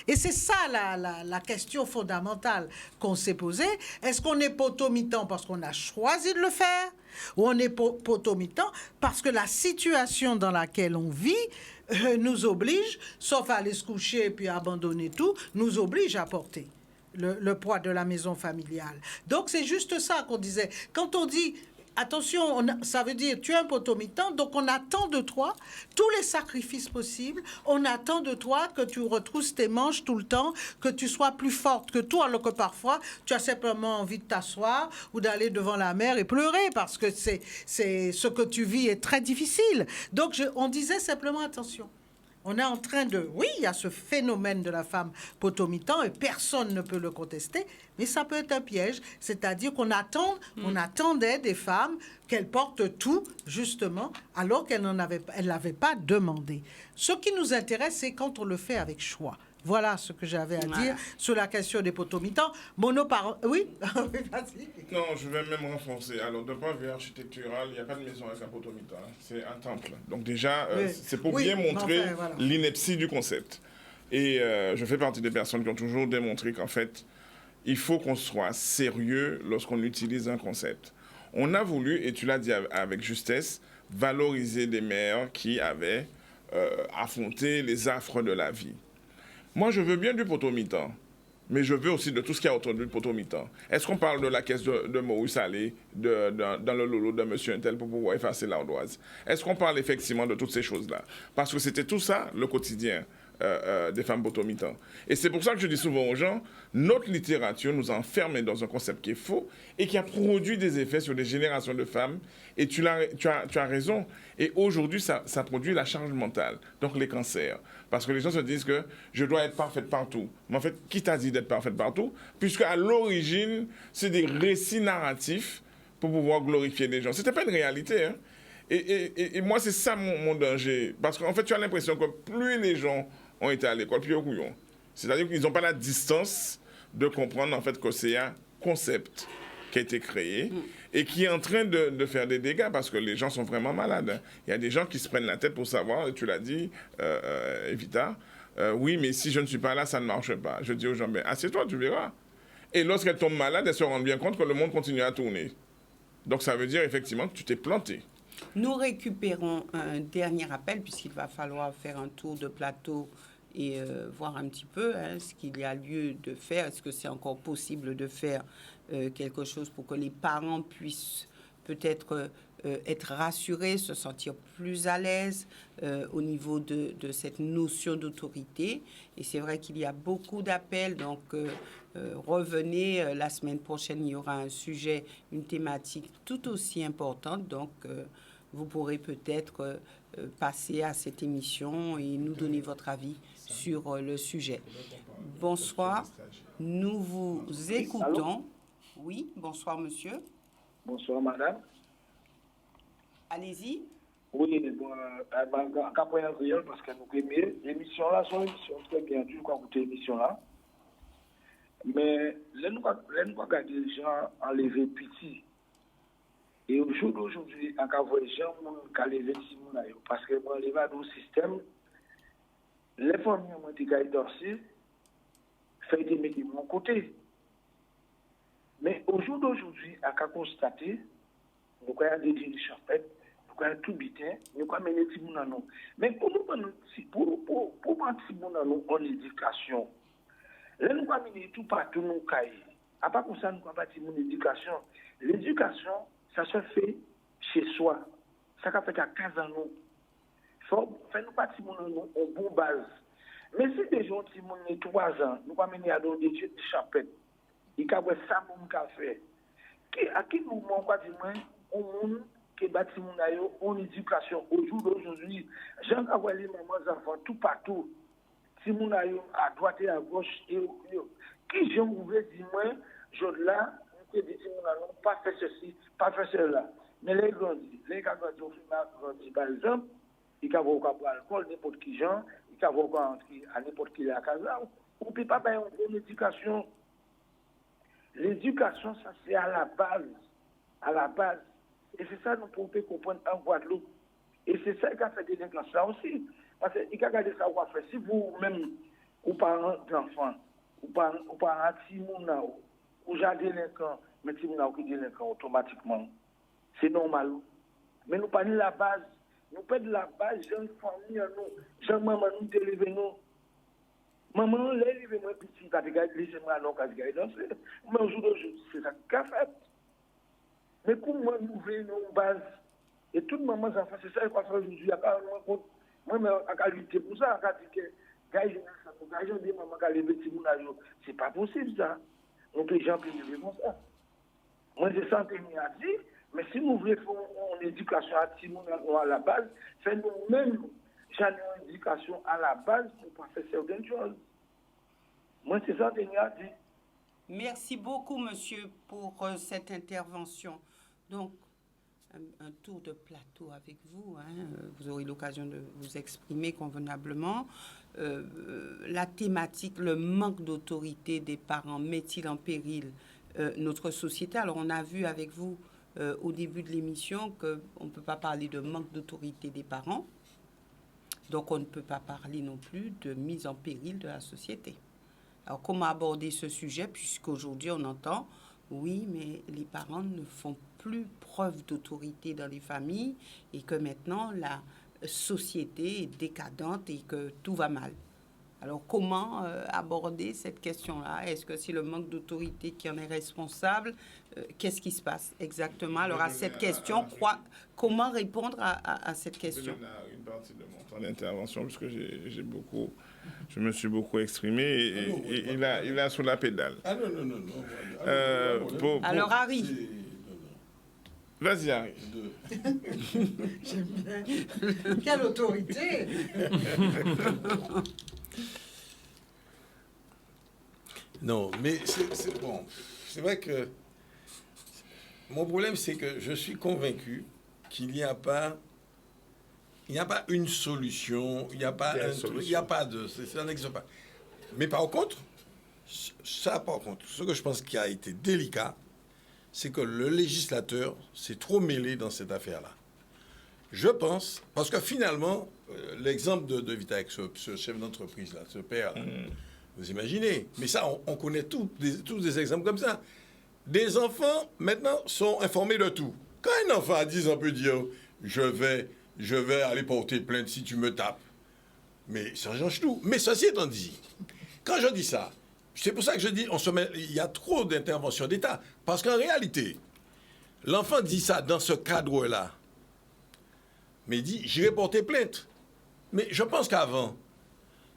Et c'est ça la question fondamentale qu'on s'est posée. Est-ce qu'on est potomitan parce qu'on a choisi de le faire ? Ou on est potomitan parce que la situation dans laquelle on vit nous oblige, sauf à aller se coucher et puis à abandonner tout, nous oblige à porter le poids de la maison familiale. Donc c'est juste ça qu'on disait. Quand on dit... Attention, ça veut dire tu es un potomitan, donc on attend de toi tous les sacrifices possibles. On attend de toi que tu retrousses tes manches tout le temps, que tu sois plus forte que tout, alors que parfois tu as simplement envie de t'asseoir ou d'aller devant la mer et pleurer parce que c'est ce que tu vis est très difficile. Donc on disait simplement attention. On est en train oui, il y a ce phénomène de la femme potomitan et personne ne peut le contester, mais ça peut être un piège, c'est-à-dire qu'on attendait des femmes qu'elles portent tout, justement, alors qu'elles n'avaient pas demandé. Ce qui nous intéresse, c'est quand on le fait avec choix. Voilà ce que j'avais à dire sur la question des potomitans. Oui, vas-y. Non, je vais même renforcer. Alors, d'un point de vue architectural, il n'y a pas de maison avec un potomitan. C'est un temple. Donc déjà, c'est pour bien montrer l'ineptie du concept. Et je fais partie des personnes qui ont toujours démontré qu'en fait, il faut qu'on soit sérieux lorsqu'on utilise un concept. On a voulu, et tu l'as dit avec justesse, valoriser des mères qui avaient affronté les affres de la vie. Moi, je veux bien du potomitan, mais je veux aussi de tout ce qu'il y a autour du potomitan. Est-ce qu'on parle de la caisse de Maurice Allais, dans le lolo de monsieur Intel pour pouvoir effacer l'ardoise? Est-ce qu'on parle effectivement de toutes ces choses-là? Parce que c'était tout ça, le quotidien des femmes potomitans. Et c'est pour ça que je dis souvent aux gens, notre littérature nous a enfermés dans un concept qui est faux et qui a produit des effets sur des générations de femmes. Et tu as raison. Et aujourd'hui, ça produit la charge mentale, donc les cancers. Parce que les gens se disent que je dois être parfaite partout. Mais en fait, qui t'a dit d'être parfaite partout? Puisque à l'origine, c'est des récits narratifs pour pouvoir glorifier les gens. C'était pas une réalité, hein. Et moi, c'est ça mon danger. Parce qu'en fait, tu as l'impression que plus les gens ont été à l'école, plus ils couillons. C'est-à-dire qu'ils n'ont pas la distance de comprendre en fait que c'est un concept qui a été créé et qui est en train de faire des dégâts parce que les gens sont vraiment malades, hein. Il y a des gens qui se prennent la tête pour savoir, et tu l'as dit, Evita, oui, mais si je ne suis pas là, ça ne marche pas. Je dis aux gens, ben, assieds-toi, tu verras. Et lorsqu'elles tombent malades, elles se rendent bien compte que le monde continue à tourner. Donc ça veut dire effectivement que tu t'es planté. Nous récupérons un dernier appel puisqu'il va falloir faire un tour de plateau et voir un petit peu ce qu'il y a lieu de faire. Est-ce que c'est encore possible de faire quelque chose pour que les parents puissent peut-être être rassurés, se sentir plus à l'aise au niveau de cette notion d'autorité. Et c'est vrai qu'il y a beaucoup d'appels, donc revenez la semaine prochaine, il y aura un sujet, une thématique tout aussi importante, donc vous pourrez peut-être passer à cette émission et nous donner votre avis sur le sujet. Bonsoir, nous vous écoutons. Oui, bonsoir monsieur. Bonsoir madame. Allez-y. Oui, bon, parce que nous aimons l'émission là, c'est une émission très bien, tu crois écouter l'émission là. Mais là, nous regardons les gens enlever petit. Et au jour d'aujourd'hui, on a vu les gens qui enlever petit, parce que on enlève dans le système, les familles ont été dorsies, fait des métiers de mon côté. Mais au jour d'aujourd'hui, on a constaté, nous avons des dirigeants champêtres, nous avons tout bitin, nous avons mené petit monde à nous. Mais pour nous, pour petit monde à nous en éducation, là, nous avons mené tout partout nos cahiers. À part comme ça, nous avons bâti mon éducation. L'éducation, ça se fait chez soi. Ça fait à 15 ans. Il faut faire nous partir en bonne base. Mais si des gens qui ont 3 ans, nous avons mené à des études de champêtre. Il y a ça qui fait. À quel moment on monde qui bâti en éducation au jour d'aujourd'hui, j'en vois les mamans enfants tout partout. Si mon à droite et à gauche, qui j'en voulais dire moi, je là, on peut dire mon pas fait ceci, pas fait cela. Mais les grandis, par exemple, ils peuvent avoir l'alcool, n'importe qui gens, ils peuvent avoir à n'importe qui la casa. On ne peut pas avoir une éducation. L'éducation, ça c'est à la base. À la base. Et c'est ça que nous pouvons comprendre en Guadeloupe. Et c'est ça qui a fait des déclencheurs ça aussi. Parce qu'il y a des savoir faire. Si vous-même, ou parents d'enfants, ou parents de Timouna, ou j'ai délinquant, mais Timouna qui délinquant automatiquement, c'est normal. Mais nous parlons de la base. Nous parlons de la base, j'ai une famille, j'ai maman, nous t'élever nous. Maman, l'élever moi petit, quand tu regardes, laissez-moi non, quand tu regardes danser. Mais aujourd'hui, c'est ça qu'a fait. Mais pour moi, nous voulons une base. Et toute maman, enfants, c'est ça qu'on fait aujourd'hui. Il n'y a pas de compte. Moi, je vais lutter pour ça. Je vais dire, maman, c'est pas possible ça. Donc, les gens peuvent vivre comme ça. Moi, c'est ça que je dis. Mais si nous voulons faire une éducation à la base, c'est nous-mêmes, j'ai une éducation à la base pour faire certaines choses. Moi, c'est ça que je dis. Merci beaucoup, monsieur, pour cette intervention. Donc, un tour de plateau avec vous. Vous aurez l'occasion de vous exprimer convenablement. La thématique, le manque d'autorité des parents met-il en péril notre société? Alors, on a vu avec vous au début de l'émission qu'on ne peut pas parler de manque d'autorité des parents. Donc, on ne peut pas parler non plus de mise en péril de la société. Alors, comment aborder ce sujet, puisqu'aujourd'hui, on entend, oui, mais les parents ne font plus preuve d'autorité dans les familles et que maintenant, la société est décadente et que tout va mal. Alors, comment aborder cette question-là? Est-ce que c'est le manque d'autorité qui en est responsable? Qu'est-ce qui se passe exactement? Alors, à cette question, comment répondre à cette question? Une part partie de mon temps d'intervention, parce que je me suis beaucoup exprimé et il a sous la pédale. Ah non. Alors, Harry. Vas-y, Harry. J'aime bien. Quelle autorité! Non, mais c'est bon. C'est vrai que mon problème, c'est que je suis convaincu qu'il n'y a pas une solution, il n'y a pas un truc, il n'y a pas de... Ça n'existe pas. Mais par contre, ce que je pense qui a été délicat, c'est que le législateur s'est trop mêlé dans cette affaire-là. Je pense, parce que finalement, l'exemple de Vita avec ce chef d'entreprise-là, ce père-là, vous imaginez, mais ça, on connaît tous des exemples comme ça. Des enfants, maintenant, sont informés de tout. Quand un enfant à 10 ans peut dire « je vais aller porter plainte si tu me tapes », mais ça change tout. Mais ceci étant dit, quand je dis ça, c'est pour ça que je dis il y a trop d'interventions d'État. Parce qu'en réalité, l'enfant dit ça dans ce cadre-là. Mais il dit « j'irai porter plainte ». Mais je pense qu'avant,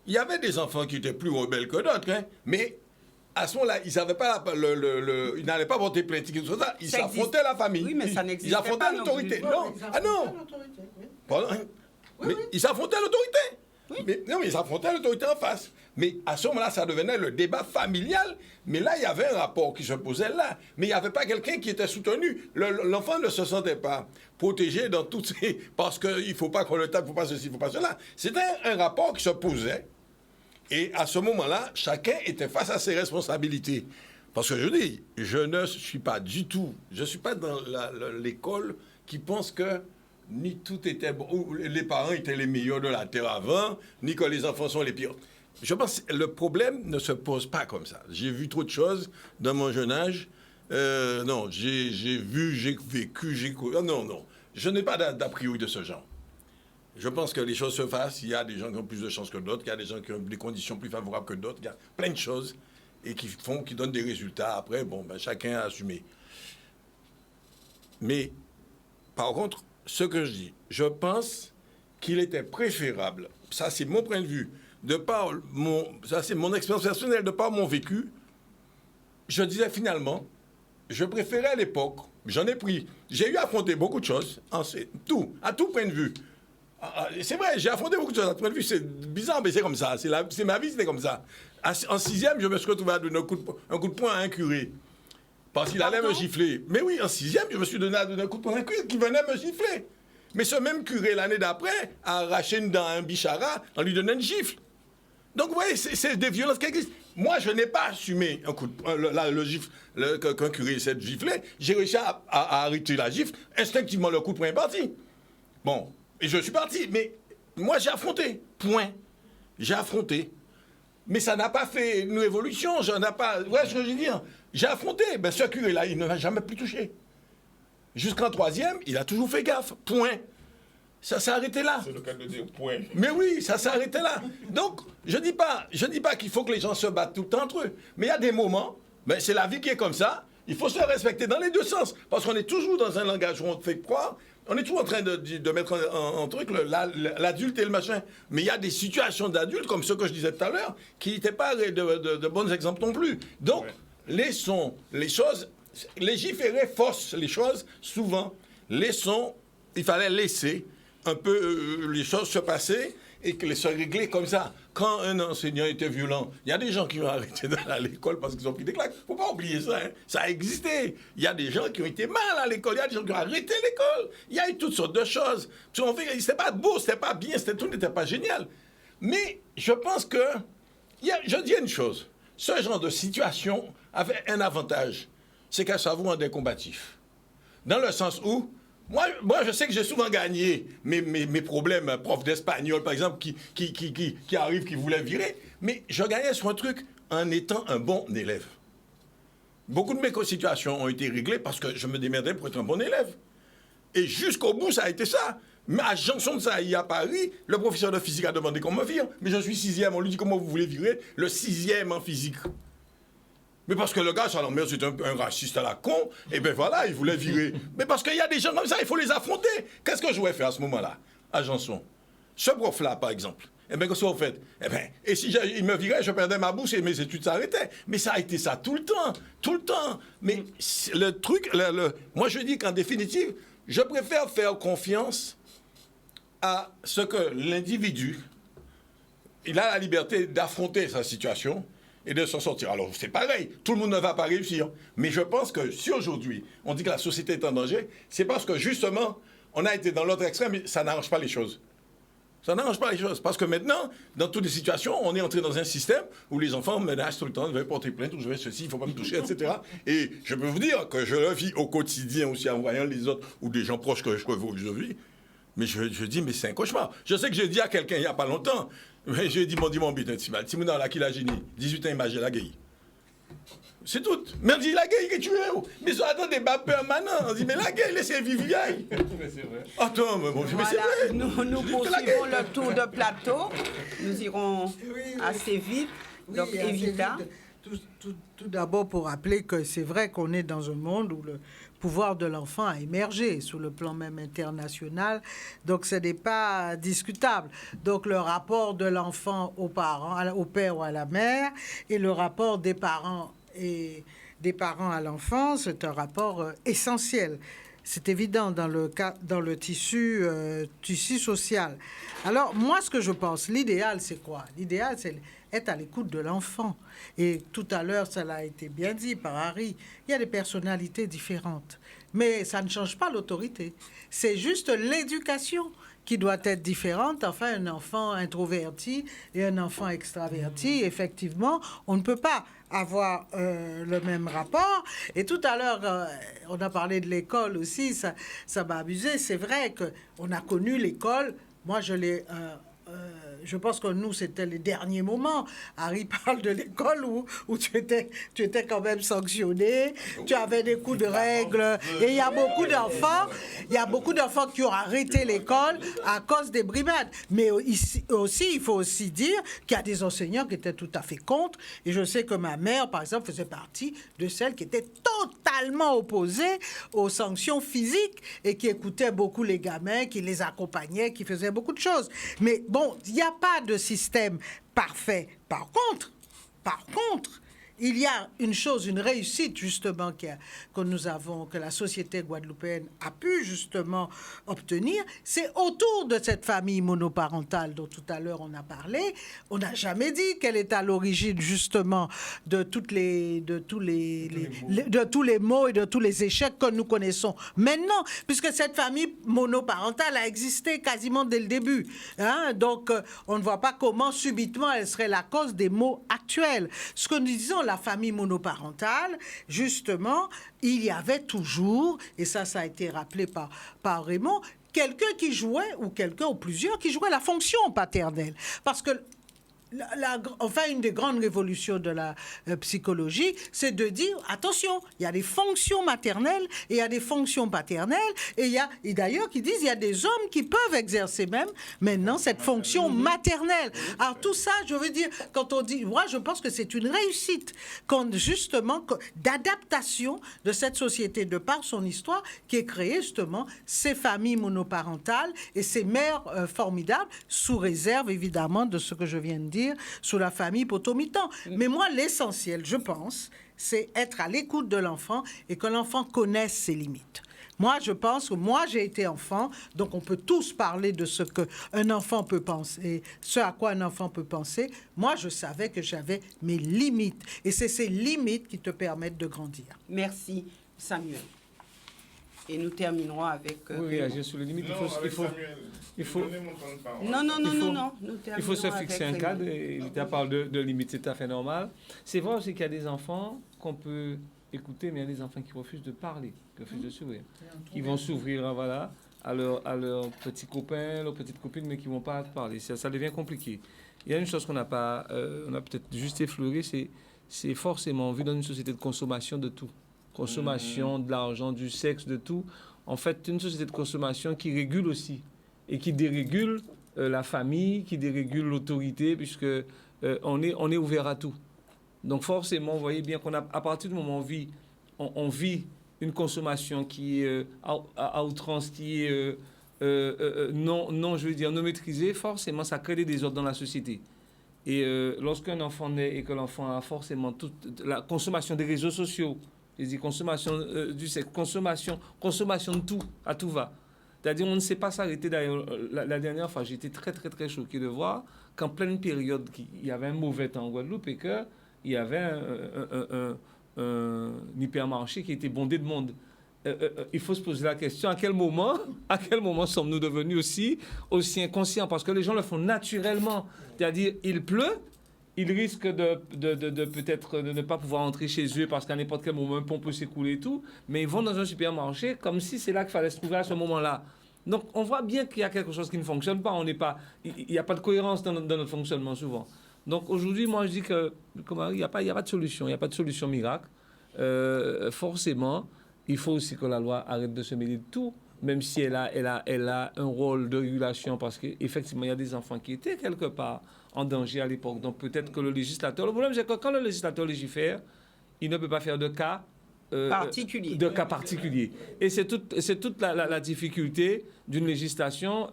il y avait des enfants qui étaient plus rebelles que d'autres, hein, mais à ce moment-là, ils n'avaient pas ils n'allaient pas porter plainte. Ils s'affrontaient la famille. Oui, mais ça n'existait pas. Ils affrontaient l'autorité. Non. Ah non. Ils s'affrontaient l'autorité. Mais ils affrontaient l'autorité en face. Mais à ce moment-là, ça devenait le débat familial. Mais là, il y avait un rapport qui se posait là. Mais il n'y avait pas quelqu'un qui était soutenu. L'enfant ne se sentait pas protégé dans toutes ces... Parce qu'il ne faut pas qu'on le tape, il ne faut pas ceci, il ne faut pas cela. C'était un rapport qui se posait. Et à ce moment-là, chacun était face à ses responsabilités. Parce que je dis, je ne suis pas du tout... Je ne suis pas dans l'école qui pense que ni tout était bon, ou les parents étaient les meilleurs de la terre avant, ni que les enfants sont les pires. Je pense que le problème ne se pose pas comme ça. J'ai vu trop de choses dans mon jeune âge. Non, j'ai vu, j'ai vécu, j'ai... Non. Je n'ai pas d'a priori de ce genre. Je pense que les choses se fassent. Il y a des gens qui ont plus de chance que d'autres. Il y a des gens qui ont des conditions plus favorables que d'autres. Il y a plein de choses et qui donnent des résultats. Après, chacun a assumé. Mais, par contre, ce que je dis, je pense qu'il était préférable, ça c'est mon point de vue, ça c'est mon expérience personnelle, de par mon vécu, je disais finalement, je préférais à l'époque, j'ai eu à affronter beaucoup de choses, à tout point de vue. C'est vrai, j'ai affronté beaucoup de choses, à tout point de vue, c'est bizarre, mais c'est comme ça, c'est ma vie, c'était comme ça. En 6e, je me suis retrouvé à donner un coup de poing à un curé. Parce qu'il allait me gifler. Mais oui, en 6e, je me suis donné un coup de poing à un curé qui venait me gifler. Mais ce même curé, l'année d'après, a arraché une dent à un bichara en lui donnant une gifle. Donc, vous voyez, c'est des violences qui existent. Moi, je n'ai pas assumé un coup de poing, qu'un curé essaie de gifler. J'ai réussi à arrêter la gifle. Instinctivement, le coup de poing est parti. Bon, et je suis parti. Mais moi, j'ai affronté. Point. J'ai affronté. Mais ça n'a pas fait une révolution. Vous voyez ce que je veux dire? J'ai affronté. Ce curé-là, il ne m'a jamais plus touché. Jusqu'en 3e, il a toujours fait gaffe. Point. Ça s'est arrêté là. C'est le cas de dire point. Mais oui, ça s'est arrêté là. Donc, je dis pas qu'il faut que les gens se battent tout le temps entre eux. Mais il y a des moments, c'est la vie qui est comme ça. Il faut se respecter dans les deux sens. Parce qu'on est toujours dans un langage où on te fait croire. On est toujours en train de mettre en truc l'adulte et le machin. Mais il y a des situations d'adultes, comme ce que je disais tout à l'heure, qui n'étaient pas de bons exemples non plus. Donc, laissons les choses... Légiférer force les choses, souvent. Il fallait laisser un peu les choses se passer et que les se régler comme ça. Quand un enseignant était violent, il y a des gens qui ont arrêté d'aller à l'école parce qu'ils ont pris des claques. Il ne faut pas oublier ça. Ça a existé. Il y a des gens qui ont été mal à l'école. Il y a des gens qui ont arrêté l'école. Il y a eu toutes sortes de choses. C'était pas beau, c'était pas bien, tout n'était pas génial. Mais je pense que... Je dis une chose. Ce genre de situation avait un avantage. C'est qu'elle ça vous rendait combatif. Dans le sens où, moi je sais que j'ai souvent gagné mes problèmes, prof d'espagnol par exemple, qui arrive, qui voulait virer, mais je gagnais sur un truc en étant un bon élève. Beaucoup de mes situations ont été réglées parce que je me démerdais pour être un bon élève. Et jusqu'au bout, ça a été ça. Mais à Janson de Sailly à Paris, le professeur de physique a demandé qu'on me vire, mais je suis 6e, on lui dit comment vous voulez virer le 6e en physique. Mais parce que le gars, ça l'emmerde, c'est un raciste à la con, et bien voilà, il voulait virer. Mais parce qu'il y a des gens comme ça, il faut les affronter. Qu'est-ce que je voulais faire à ce moment-là, à Janson? ce prof-là, par exemple, eh bien, qu'est-ce que vous faites? Eh bien, et si il me virait, je perdais ma bourse et mes études s'arrêtaient. Mais ça a été ça tout le temps, tout le temps. Mais le truc, moi je dis qu'en définitive, je préfère faire confiance à ce que l'individu, il a la liberté d'affronter sa situation et de s'en sortir. Alors, c'est pareil, tout le monde ne va pas réussir. Mais je pense que si aujourd'hui, on dit que la société est en danger, c'est parce que justement, on a été dans l'autre extrême et ça n'arrange pas les choses. Ça n'arrange pas les choses. Parce que maintenant, dans toutes les situations, on est entré dans un système où les enfants menacent tout le temps, je vais porter plainte, ou je vais ceci, il ne faut pas me toucher, etc. Et je peux vous dire que je le vis au quotidien aussi en voyant les autres ou des gens proches que je vis. Mais je dis, mais c'est un cauchemar. Je sais que j'ai dit à quelqu'un il n'y a pas longtemps, mais j'ai dit, mon but, si vous n'avez qui l'a génie, 18 ans, imagine la gueule. C'est tout. Mais on dit, la gueule, que tu es. Mais ça attend des bas permanents. On dit, mais la gueule, laissez vivre vieille. Mais c'est vrai. Attends, mais bon, mais c'est vrai. Nous poursuivons le tour de plateau. Nous irons assez vite. Donc, Evita. Tout d'abord pour rappeler que c'est vrai qu'on est dans un monde où le pouvoir de l'enfant a émergé sur le plan même international, donc ce n'est pas discutable. Donc le rapport de l'enfant aux parents, au père ou à la mère, et le rapport des parents à l'enfant, c'est un rapport essentiel. C'est évident dans le tissu social. Alors, moi, ce que je pense, l'idéal, c'est quoi? L'idéal, c'est être à l'écoute de l'enfant. Et tout à l'heure, ça l'a été bien dit par Harry, il y a des personnalités différentes. Mais ça ne change pas l'autorité. C'est juste l'éducation qui doit être différente. Enfin, un enfant introverti et un enfant extraverti, effectivement, on ne peut pas avoir le même rapport. Et tout à l'heure, on a parlé de l'école aussi, ça m'a amusé. C'est vrai qu'on a connu l'école. Moi, je pense que nous, c'était les derniers moments. Harry parle de l'école où tu étais quand même sanctionné, tu avais des coups de règle. Et il y a beaucoup d'enfants qui ont arrêté l'école à cause des brimades. Mais ici aussi, il faut aussi dire qu'il y a des enseignants qui étaient tout à fait contre. Et je sais que ma mère, par exemple, faisait partie de celles qui étaient totalement opposées aux sanctions physiques et qui écoutaient beaucoup les gamins, qui les accompagnaient, qui faisaient beaucoup de choses. Mais bon, il n'y a pas de système parfait. Par contre, il y a une chose, une réussite justement que la société guadeloupéenne a pu justement obtenir, c'est autour de cette famille monoparentale dont tout à l'heure on a parlé. On n'a jamais dit qu'elle est à l'origine justement de tous les maux et de tous les échecs que nous connaissons maintenant, puisque cette famille monoparentale a existé quasiment dès le début. Donc on ne voit pas comment subitement elle serait la cause des maux actuels. Ce que nous disons, la famille monoparentale, justement, il y avait toujours, et ça a été rappelé par Raymond, quelqu'un qui jouait, ou quelqu'un ou plusieurs qui jouaient la fonction paternelle. Parce que une des grandes révolutions de la psychologie, c'est de dire, attention, il y a des fonctions maternelles et il y a des fonctions paternelles, et d'ailleurs qui disent, il y a des hommes qui peuvent exercer même maintenant cette fonction maternelle. Alors tout ça, je veux dire, quand on dit, moi je pense que c'est une réussite, justement, d'adaptation de cette société de par son histoire, qui est créée justement ces familles monoparentales et ces mères formidables, sous réserve évidemment de ce que je viens de dire, sur la famille potomitan. Mais moi, l'essentiel, je pense, c'est être à l'écoute de l'enfant et que l'enfant connaisse ses limites. Moi, je pense que j'ai été enfant, donc on peut tous parler de ce qu'un enfant peut penser, ce à quoi un enfant peut penser. Moi, je savais que j'avais mes limites. Et c'est ces limites qui te permettent de grandir. Merci, Samuel. Et nous terminerons avec... oui, agir sur les limites. Il faut se fixer un cadre. Il parle de limites, c'est tout à fait normal. C'est vrai aussi qu'il y a des enfants qu'on peut écouter, mais il y a des enfants qui refusent de parler, qui refusent de s'ouvrir. Qui vont s'ouvrir à leurs petits copains, leurs petites copines, mais qui ne vont pas parler. Ça devient compliqué. Il y a une chose qu'on n'a pas, on a peut-être juste effleuré, c'est forcément, vu dans une société de consommation de tout. Consommation, de l'argent, du sexe, de tout. En fait, une société de consommation qui régule aussi et qui dérégule la famille, qui dérégule l'autorité, puisque on est ouvert à tout. Donc forcément, vous voyez bien qu'à partir du moment où on vit une consommation qui est à outrance, qui est non, je veux dire, non maîtrisées, forcément, ça crée des désordres dans la société. Et lorsqu'un enfant naît et que l'enfant a forcément toute la consommation des réseaux sociaux, consommation du sexe, consommation de tout, à tout va. C'est-à-dire, on ne sait pas s'arrêter. D'ailleurs, la dernière fois, j'étais très, très, très choqué de voir qu'en pleine période, il y avait un mauvais temps en Guadeloupe et qu'il y avait un hypermarché qui était bondé de monde. Il faut se poser la question, à quel moment sommes-nous devenus aussi inconscients? Parce que les gens le font naturellement. C'est-à-dire, il pleut, ils risquent de peut-être de ne pas pouvoir entrer chez eux parce qu'à n'importe quel moment, un pont peut s'écouler et tout, mais ils vont dans un supermarché comme si c'est là qu'il fallait se trouver à ce moment-là. Donc, on voit bien qu'il y a quelque chose qui ne fonctionne pas. Il n'y a pas de cohérence dans notre fonctionnement souvent. Donc, aujourd'hui, moi, je dis que il n'y a pas de solution. Il n'y a pas de solution miracle. Forcément, il faut aussi que la loi arrête de se mêler de tout, même si elle a un rôle de régulation, parce qu'effectivement, il y a des enfants qui étaient quelque part en danger à l'époque. Donc peut-être que le législateur... Le problème, c'est que quand le législateur légifère, il ne peut pas faire de cas particuliers. Et c'est toute la difficulté d'une législation.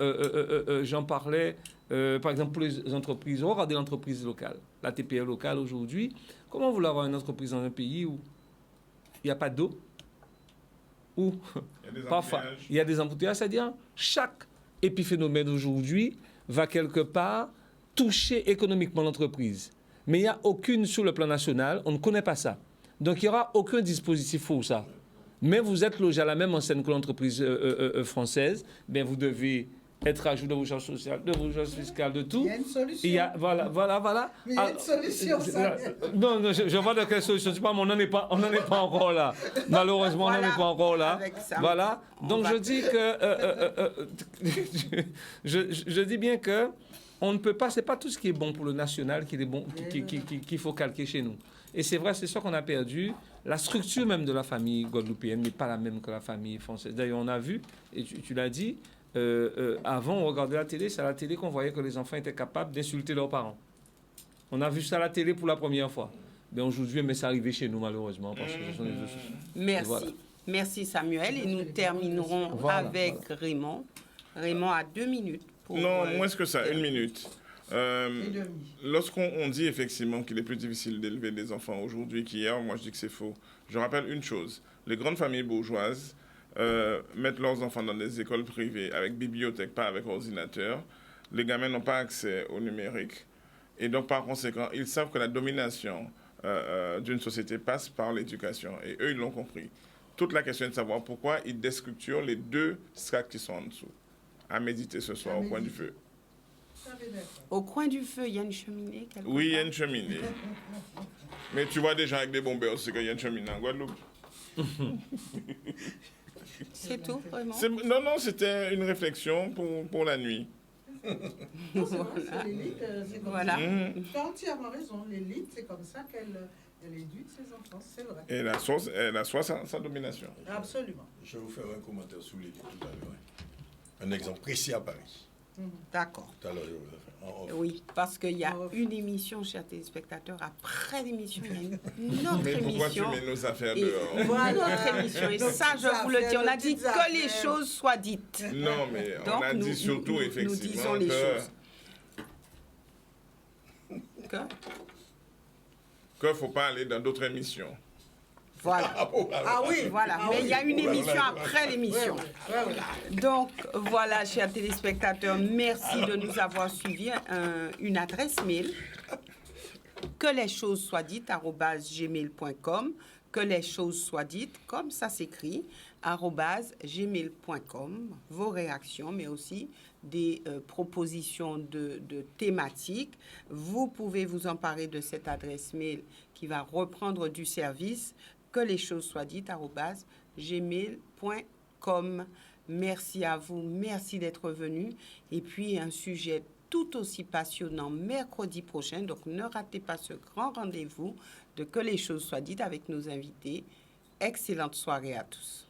J'en parlais, par exemple, pour les entreprises. Regardez l'entreprise locale, la TPE locale aujourd'hui. Comment vouloir avoir une entreprise dans un pays où il n'y a pas d'eau, où parfois il y a des embouteillages, c'est-à-dire chaque épiphénomène aujourd'hui va quelque part toucher économiquement l'entreprise. Mais il n'y a aucune sur le plan national, on ne connaît pas ça. Donc il n'y aura aucun dispositif pour ça. Mais vous êtes logé à la même enseigne que l'entreprise française, bien vous devez être à jour de vos charges sociales, de vos charges fiscales, de tout. Il y a une solution. Voilà. Mais il y a une solution, ça. Non, je vois de quelle solution. Mais on n'en est pas encore là. Malheureusement, on n'en est pas encore là. Voilà. Donc je dis que je dis bien que on ne peut pas. C'est pas tout ce qui est bon pour le national qu'il faut calquer chez nous. Et c'est vrai, c'est ça qu'on a perdu. La structure même de la famille guadeloupéenne n'est pas la même que la famille française. D'ailleurs, on a vu, et tu l'as dit. Avant, on regardait la télé, c'est à la télé qu'on voyait que les enfants étaient capables d'insulter leurs parents. On a vu ça à la télé pour la première fois. Mais aujourd'hui, c'est arrivé chez nous, malheureusement, parce que ce sont les deux choses. Merci. Voilà. Merci, Samuel. Et nous terminerons avec Raymond. Raymond a 2 minutes. Non, moins que ça, 1 minute. Lorsqu'on dit effectivement qu'il est plus difficile d'élever des enfants aujourd'hui qu'hier, moi je dis que c'est faux. Je rappelle une chose, les grandes familles bourgeoises mettent leurs enfants dans des écoles privées avec bibliothèque, pas avec ordinateur. Les gamins n'ont pas accès au numérique. Et donc, par conséquent, ils savent que la domination d'une société passe par l'éducation. Et eux, ils l'ont compris. Toute la question est de savoir pourquoi ils déstructurent les 2 strates qui sont en dessous. À méditer ce soir au coin du feu. Au coin du feu, il y a une cheminée quelque part. Oui, il y a une cheminée. Mais tu vois des gens avec des bombeurs, c'est qu'il y a une cheminée en Guadeloupe. C'est tout, vraiment? Non, c'était une réflexion pour la nuit. Voilà. Tu as entièrement raison. L'élite, c'est comme ça qu'elle éduque ses enfants, c'est vrai. Et elle assoit sa domination. Absolument. Je vais vous faire un commentaire sur l'élite tout à l'heure. Un exemple précis à Paris. D'accord. Tout à l'heure, je vous ai fait. Oui, parce qu'il y a une émission, chers téléspectateurs. Après l'émission, il y a une autre Mais pourquoi émission. tu mets nos affaires Et dehors? une autre émission. Et ça, je vous le dis, on a dit que les choses soient dites. Non, mais on a dit surtout, effectivement, nous disons les choses. qu'il ne faut pas aller dans d'autres émissions. Voilà. Ah oui, voilà. Mais il y a une émission après l'émission. Donc, voilà, chers téléspectateurs, merci de nous avoir suivis. Une adresse mail, que les choses soient dites, @gmail.com. Que les choses soient dites, comme ça s'écrit, @gmail.com. Vos réactions, mais aussi des propositions de thématiques. Vous pouvez vous emparer de cette adresse mail qui va reprendre du service. Que les choses soient dites, @gmail.com. Merci à vous, merci d'être venus. Et puis, un sujet tout aussi passionnant mercredi prochain. Donc, ne ratez pas ce grand rendez-vous de Que les choses soient dites avec nos invités. Excellente soirée à tous.